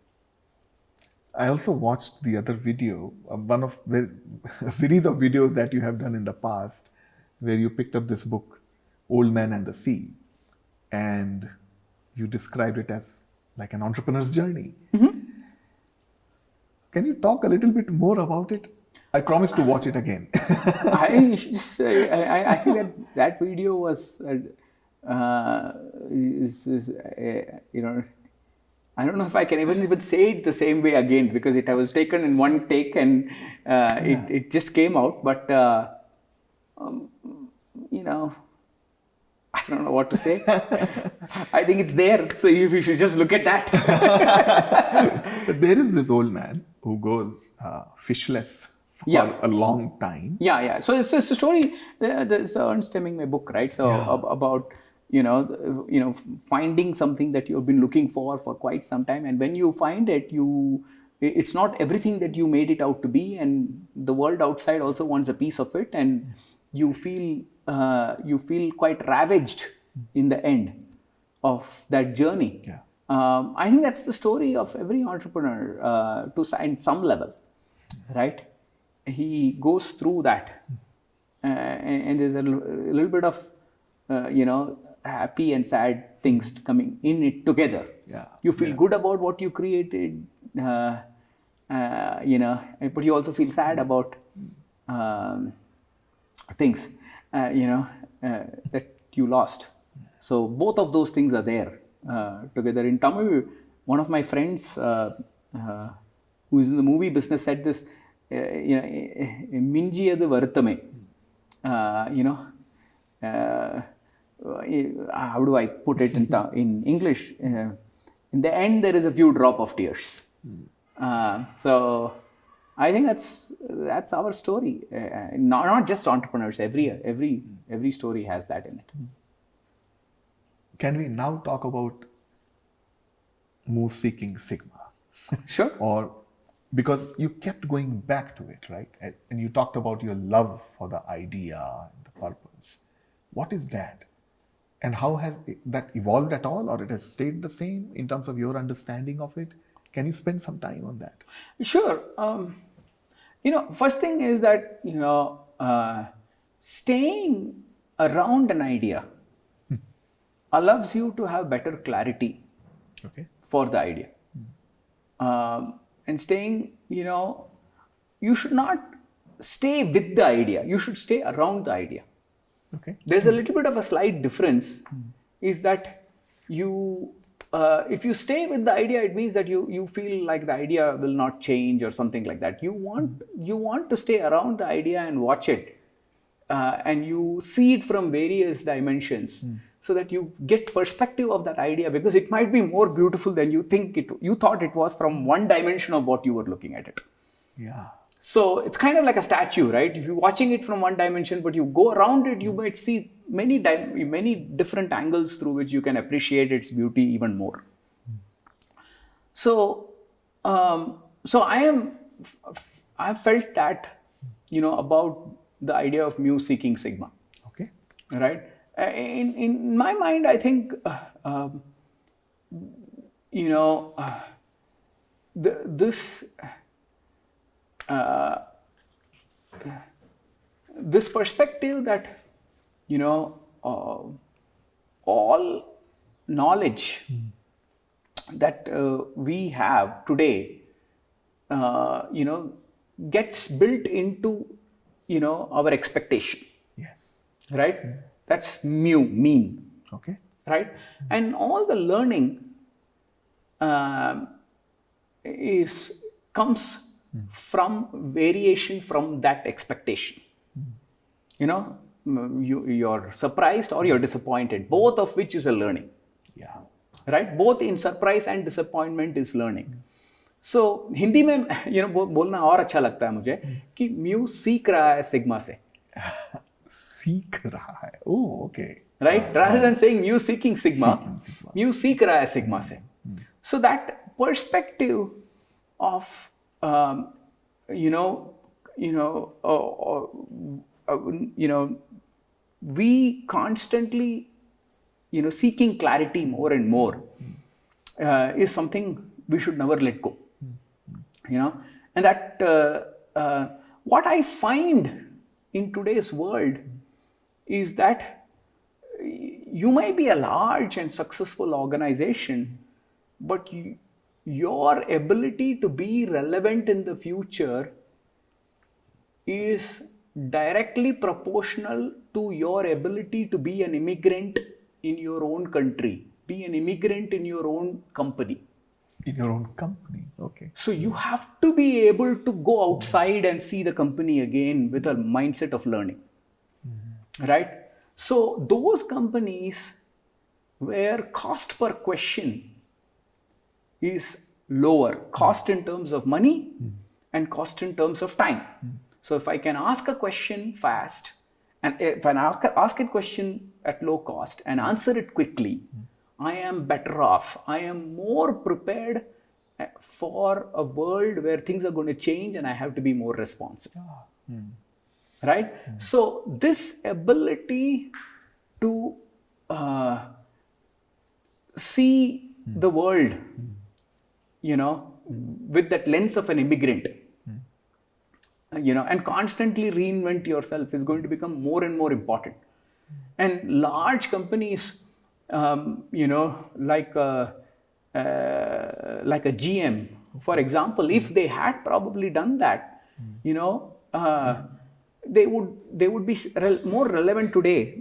I also watched the other video, one of a series of videos that you have done in the past, where you picked up this book, Old Man and the Sea, and you described it as like an entrepreneur's journey. Can you talk a little bit more about it? I promise to watch it again. I just, I think that video was, I don't know if I can even say it the same way again because it was taken in one take and it just came out. But I don't know what to say. I think it's there, so you should just look at that. But there is this old man who goes fishless for Yeah. a long time. Yeah. So it's a story. There's Ernst Hemingway book, right? So about finding something that you've been looking for quite some time, and when you find it, it's not everything that you made it out to be, and the world outside also wants a piece of it, and you feel quite ravaged in the end of that journey. Yeah. I think that's the story of every entrepreneur to some level, right? He goes through that, and there's a little bit of happy and sad things coming in it together. Yeah. You feel good about what you created, but you also feel sad about things that you lost. So both of those things are there together. In Tamil, one of my friends who's in the movie business said this, minjiyadu varuthame. How do I put it in English? In the end, there is a few drop of tears. So I think that's our story. Not just entrepreneurs. Every story has that in it. Can we now talk about Moose Seeking Sigma? Sure. Or because you kept going back to it, right? And you talked about your love for the idea and the purpose. What is that? And how has that evolved at all, or it has stayed the same in terms of your understanding of it? Can you spend some time on that? Sure. First thing is that staying around an idea allows you to have better clarity for the idea. And staying, you should not stay with the idea. You should stay around the idea. Okay. There's a little bit of a slight difference is that you if you stay with the idea, it means that you feel like the idea will not change or something like that. You want to stay around the idea and watch it, and you see it from various dimensions, so that you get perspective of that idea, because it might be more beautiful than you thought it was from one dimension of what you were looking at it. Yeah. So it's kind of like a statue, right? If you're watching it from one dimension, but you go around it, you might see many different angles through which you can appreciate its beauty even more. So, so I felt that, about the idea of mu seeking sigma, Okay. right? In my mind, I think, this. This perspective that all knowledge that we have today gets built into our expectation, Yes. right? That's mean, Okay. right? And all the learning comes from variation from that expectation. You're surprised or you're disappointed, both of which is a learning. Yeah. Right? Both in surprise and disappointment is learning. So Hindi में बोलना और अच्छा लगता है मुझे कि mu सीख रहा है सिग्मा से. सीख रहा है. Oh, okay. Right? Rather than saying mu seeking sigma, mu सीख रहा है सिग्मा से. So that perspective of we constantly seeking clarity more and more is something we should never let go. And that what I find in today's world is that you may be a large and successful organization, but your ability to be relevant in the future is directly proportional to your ability to be an immigrant in your own country, be an immigrant in your own company. In your own company. Okay. So you have to be able to go outside and see the company again with a mindset of learning. Right? So those companies where cost per question is lower, cost in terms of money and cost in terms of time. So if I can ask a question fast, and if I ask a question at low cost and answer it quickly, I am better off. I am more prepared for a world where things are going to change and I have to be more responsive. Right? So this ability to see the world, with that lens of an immigrant, and constantly reinvent yourself is going to become more and more important. And large companies, like a GM, for example, if they had probably done that, they would be more relevant today,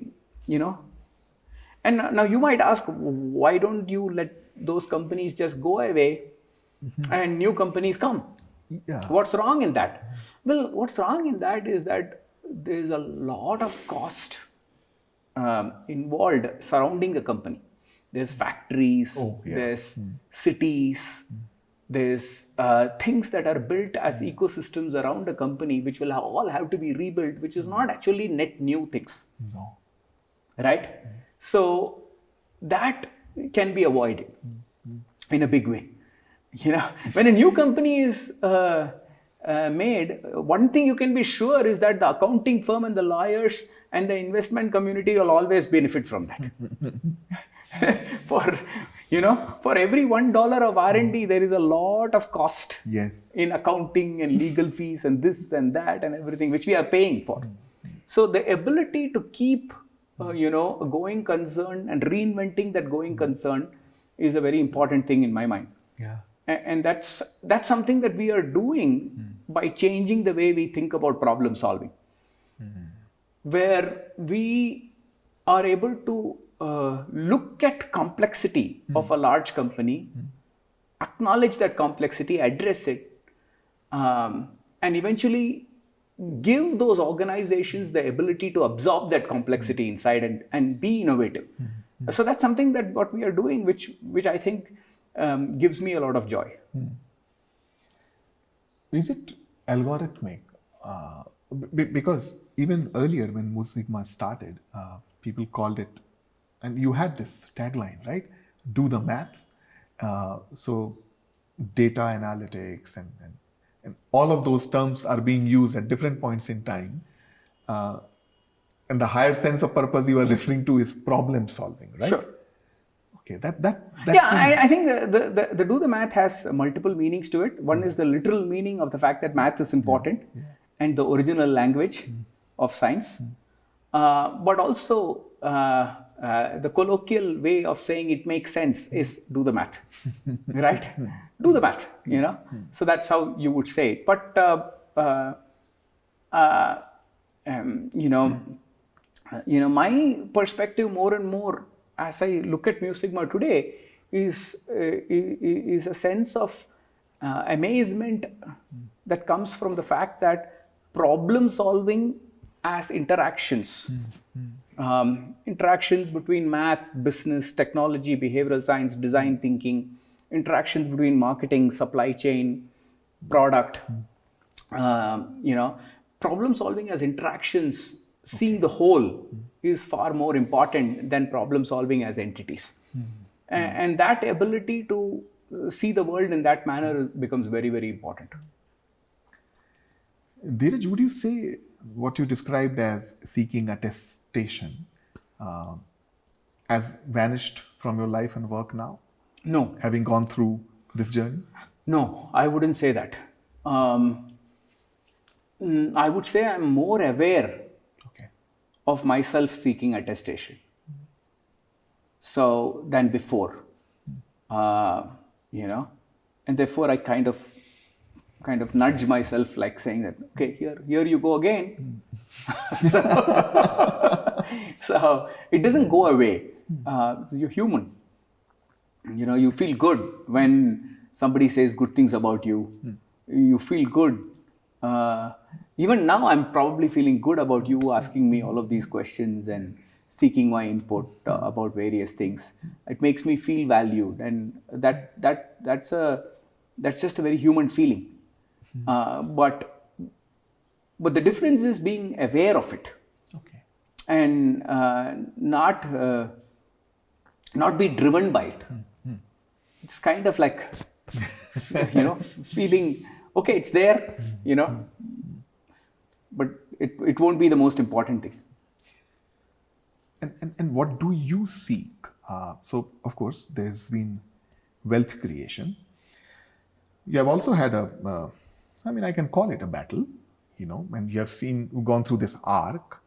And now you might ask, why don't you let those companies just go away and new companies come? Yeah. What's wrong in that? Well, what's wrong in that is that there's a lot of cost involved surrounding a company. There's factories, there's cities, there's things that are built as ecosystems around a company which will all have to be rebuilt, which is not actually net new things. No. Right? So that can be avoided in a big way. When a new company is made, one thing you can be sure is that the accounting firm and the lawyers and the investment community will always benefit from that. For every $1 of R&D, there is a lot of cost in accounting and legal fees and this and that and everything, which we are paying for. So the ability to keep, a going concern and reinventing that going concern is a very important thing in my mind. Yeah. And that's something that we are doing by changing the way we think about problem solving, where we are able to look at complexity of a large company, acknowledge that complexity, address it, and eventually give those organizations the ability to absorb that complexity inside and be innovative. So that's something that what we are doing, which I think gives me a lot of joy. Is it algorithmic? Because even earlier when Musigma started, people called it, and you had this tagline, right? Do the math. So data analytics and all of those terms are being used at different points in time. And the higher sense of purpose you are referring to is problem solving, right? Sure. Okay, that's Yeah, I think the do the math has multiple meanings to it. One is the literal meaning of the fact that math is important and the original language of science. But also the colloquial way of saying it makes sense is do the math, right? Do the math, So that's how you would say it. But my perspective more and more as I look at Musigma today is a sense of amazement that comes from the fact that problem solving as interactions, interactions between math, business, technology, behavioral science, design thinking, interactions between marketing, supply chain, product, problem solving as interactions, seeing the whole is far more important than problem solving as entities. And that ability to see the world in that manner becomes very, very important. Dhiraj, would you say what you described as seeking attestation has vanished from your life and work now? No. Having gone through this journey? No, I wouldn't say that. I would say I'm more aware of myself seeking attestation. So than before, and therefore I kind of nudge myself, like saying that, okay, here you go again. So it doesn't go away. You're human. You feel good when somebody says good things about you. You feel good. Even now, I'm probably feeling good about you asking me all of these questions and seeking my input about various things. It makes me feel valued, and that's just a very human feeling. But the difference is being aware of it, and not be driven by it. It's kind of like feeling okay, it's there, but it won't be the most important thing. And what do you seek? So, of course, there's been wealth creation. You have also had I can call it a battle, and you have gone through this arc,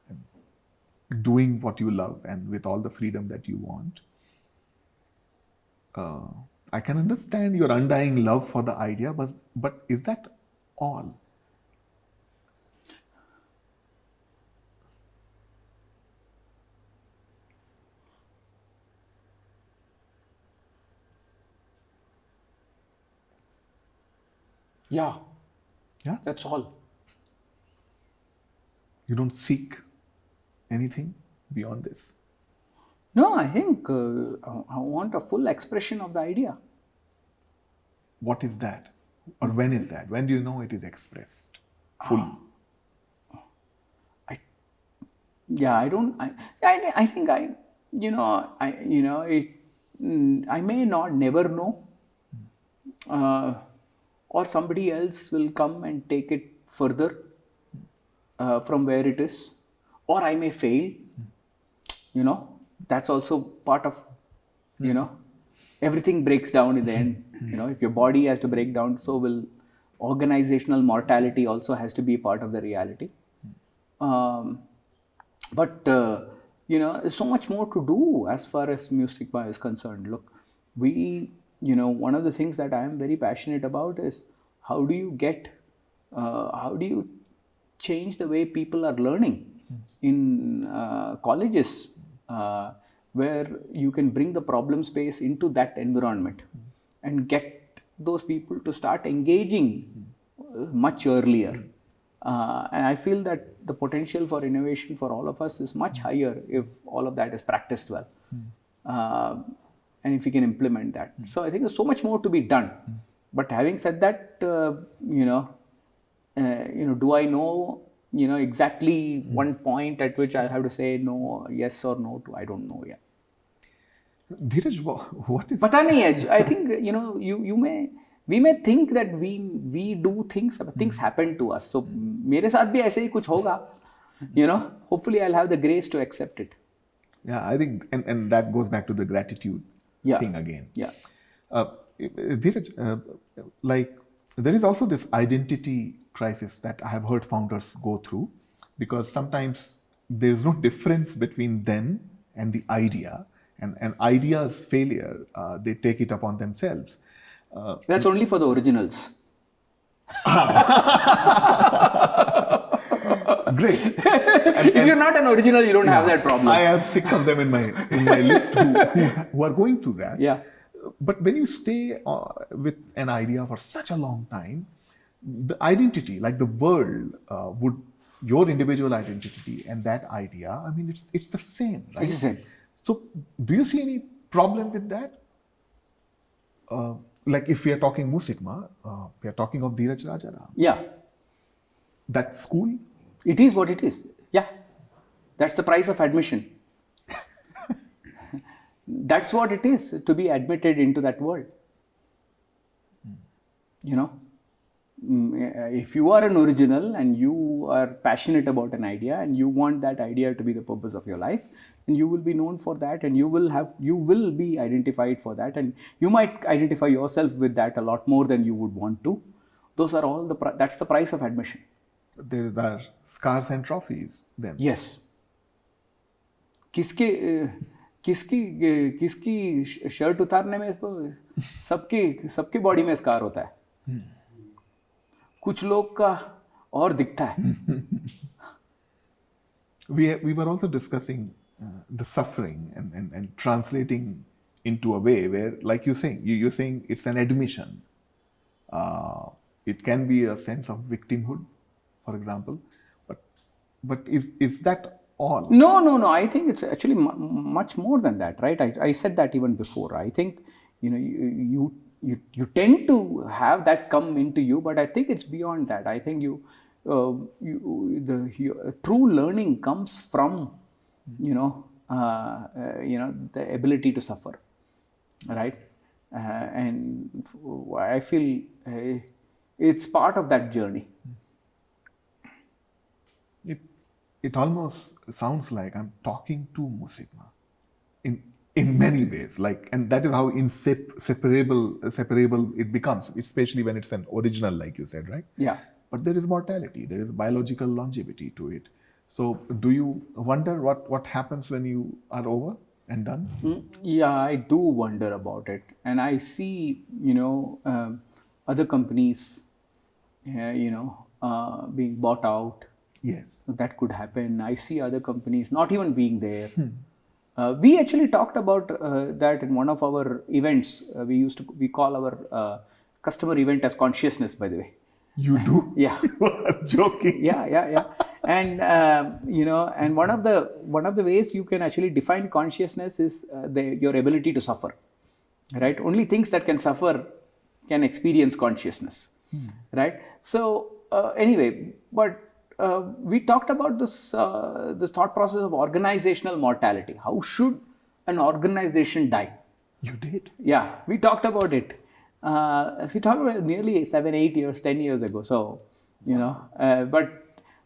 doing what you love and with all the freedom that you want. I can understand your undying love for the idea, but is that all? Yeah, that's all. You don't seek anything beyond this? No, I think I want a full expression of the idea. What is that? Or when is that? When do you know it is expressed fully? I think I may not never know, or somebody else will come and take it further from where it is, or I may fail. That's also part of, everything breaks down in the end. If your body has to break down, so will organizational mortality also has to be part of the reality. But there's so much more to do as far as Musigma is concerned. Look, one of the things that I am very passionate about is how do you change the way people are learning in colleges, where you can bring the problem space into that environment and get those people to start engaging much earlier. And I feel that the potential for innovation for all of us is much higher if all of that is practiced well. And if we can implement that. So I think there's so much more to be done. But having said that, do I know, exactly one point at which I have to say no, yes or no to? I don't know yet. Dhiraj, what is... Pata nahi hai. I think, we may think that we do things, but things happen to us. So, मेरे साथ भी ऐसे ही कुछ होगा. Hopefully I'll have the grace to accept it. Yeah, I think, and that goes back to the gratitude thing again. Yeah. Dhiraj, there is also this identity crisis that I have heard founders go through, because sometimes there's no difference between them and the idea, and idea's failure, they take it upon themselves. That's only for the originals. Great. If you're not an original, you don't have that problem. I have 6 of them in my list who are going through that. Yeah. But when you stay with an idea for such a long time, the identity, like the world, your individual identity and that idea, I mean, it's the same, right? It's the same. So, do you see any problem with that? Like if we are talking Musigma, we are talking of Dhiraj Rajaram. Yeah. That school? It is what it is. Yeah. That's the price of admission. That's what it is to be admitted into that world. If you are an original and you are passionate about an idea and you want that idea to be the purpose of your life, and you will be known for that, and you will be identified for that, and you might identify yourself with that a lot more than you would want to. Those are all that's the price of admission. There are scars and trophies then. Yes. किसकी shirt उतारने में तो सबके body में scar होता है. कुछ लोग का और दिखता है. We were also discussing the suffering and translating into a way where, like you're saying it's an admission. It can be a sense of victimhood, for example, but is that all? No. I think it's actually much more than that, right? I said that even before. I think you tend to have that come into you, but I think it's beyond that. I think your true learning comes from the ability to suffer, right? And I feel it's part of that journey. It almost sounds like I'm talking to Musigma in many ways, and that is how separable it becomes, especially when it's an original, like you said, right? Yeah. But there is mortality, there is biological longevity to it. So do you wonder what happens when you are over and done? Yeah, I do wonder about it. And I see, other companies, being bought out. Yes. So that could happen. I see other companies not even being there. We actually talked about that in one of our events. We call our customer event as consciousness, by the way. You do? Yeah. You are joking. Yeah. And and one of the ways you can actually define consciousness is your ability to suffer, right? Only things that can suffer can experience consciousness, right? So anyway, but we talked about this thought process of organizational mortality. How should an organization die? You did? Yeah, we talked about it. We talked about it nearly 7, 8 years, 10 years ago. So,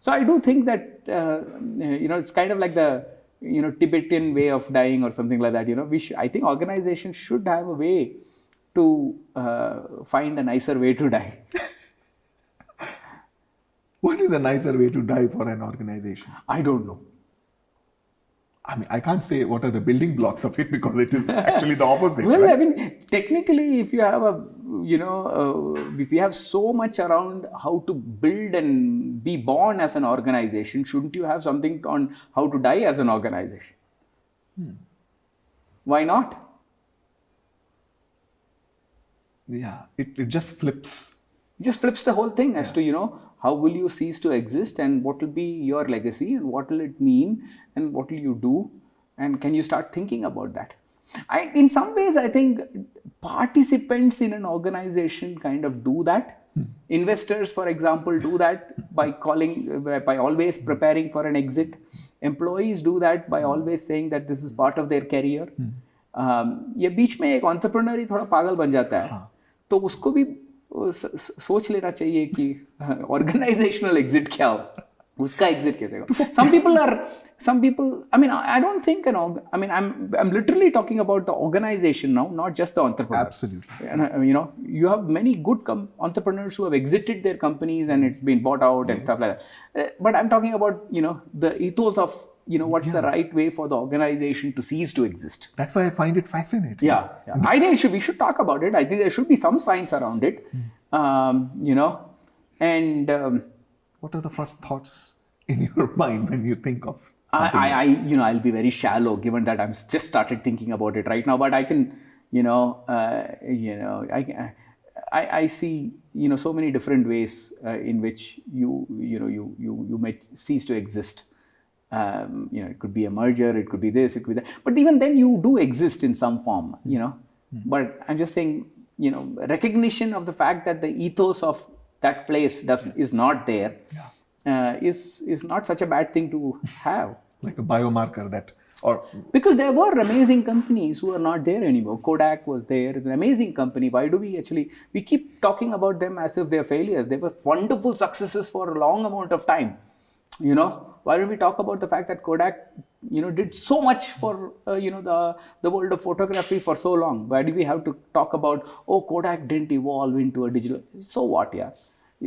so I do think that, it's kind of like the, Tibetan way of dying or something like that. I think organizations should have a way to find a nicer way to die. What is the nicer way to die for an organization? I don't know. I mean, I can't say what are the building blocks of it, because it is actually the opposite. Well, right? I mean, technically, if you have if you have so much around how to build and be born as an organization, shouldn't you have something on how to die as an organization? Why not? Yeah, it just flips. It just flips the whole thing as to, how will you cease to exist, and what will be your legacy, and what will it mean, and what will you do, and can you start thinking about that? In some ways, I think participants in an organization kind of do that. Investors, for example, do that by always preparing for an exit. Employees do that by always saying that this is part of their career. ये बीच में एक entrepreneur ही थोड़ा पागल बन जाता है, तो उसको भी सोच लेना चाहिए कि organizational exit क्या हो, उसका exit कैसे हो. Some people, I mean, I don't think, I'm literally talking about the organization now, not just the entrepreneur. Absolutely. And, you have many good entrepreneurs who have exited their companies and it's been bought out and stuff like that. But I'm talking about, the ethos of, what's the right way for the organization to cease to exist. That's why I find it fascinating. Yeah. I think we should talk about it. I think there should be some science around it. And what are the first thoughts in your mind when you think of something? I'll be very shallow given that I'm just started thinking about it right now. But I can, I see, so many different ways in which you might cease to exist. It could be a merger, it could be this, it could be that. But even then, you do exist in some form, But I'm just saying, recognition of the fact that the ethos of that place is not there, is not such a bad thing to have. Like a biomarker that, or because there were amazing companies who are not there anymore. Kodak was there; it's an amazing company. Why do we keep talking about them as if they're failures? They were wonderful successes for a long amount of time. Why don't we talk about the fact that Kodak, did so much for, the world of photography for so long? Why do we have to talk about, Kodak didn't evolve into a digital? So what, yeah?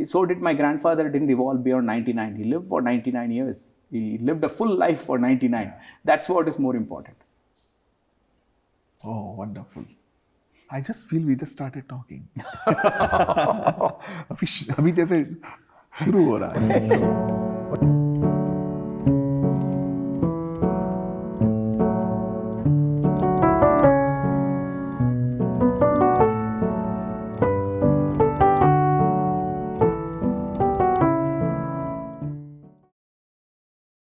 So did my grandfather, didn't evolve beyond 99. He lived for 99 years. He lived a full life for 99. That's what is more important. Oh, wonderful. I just feel we just started talking. अभी जैसे शुरू हो रहा है.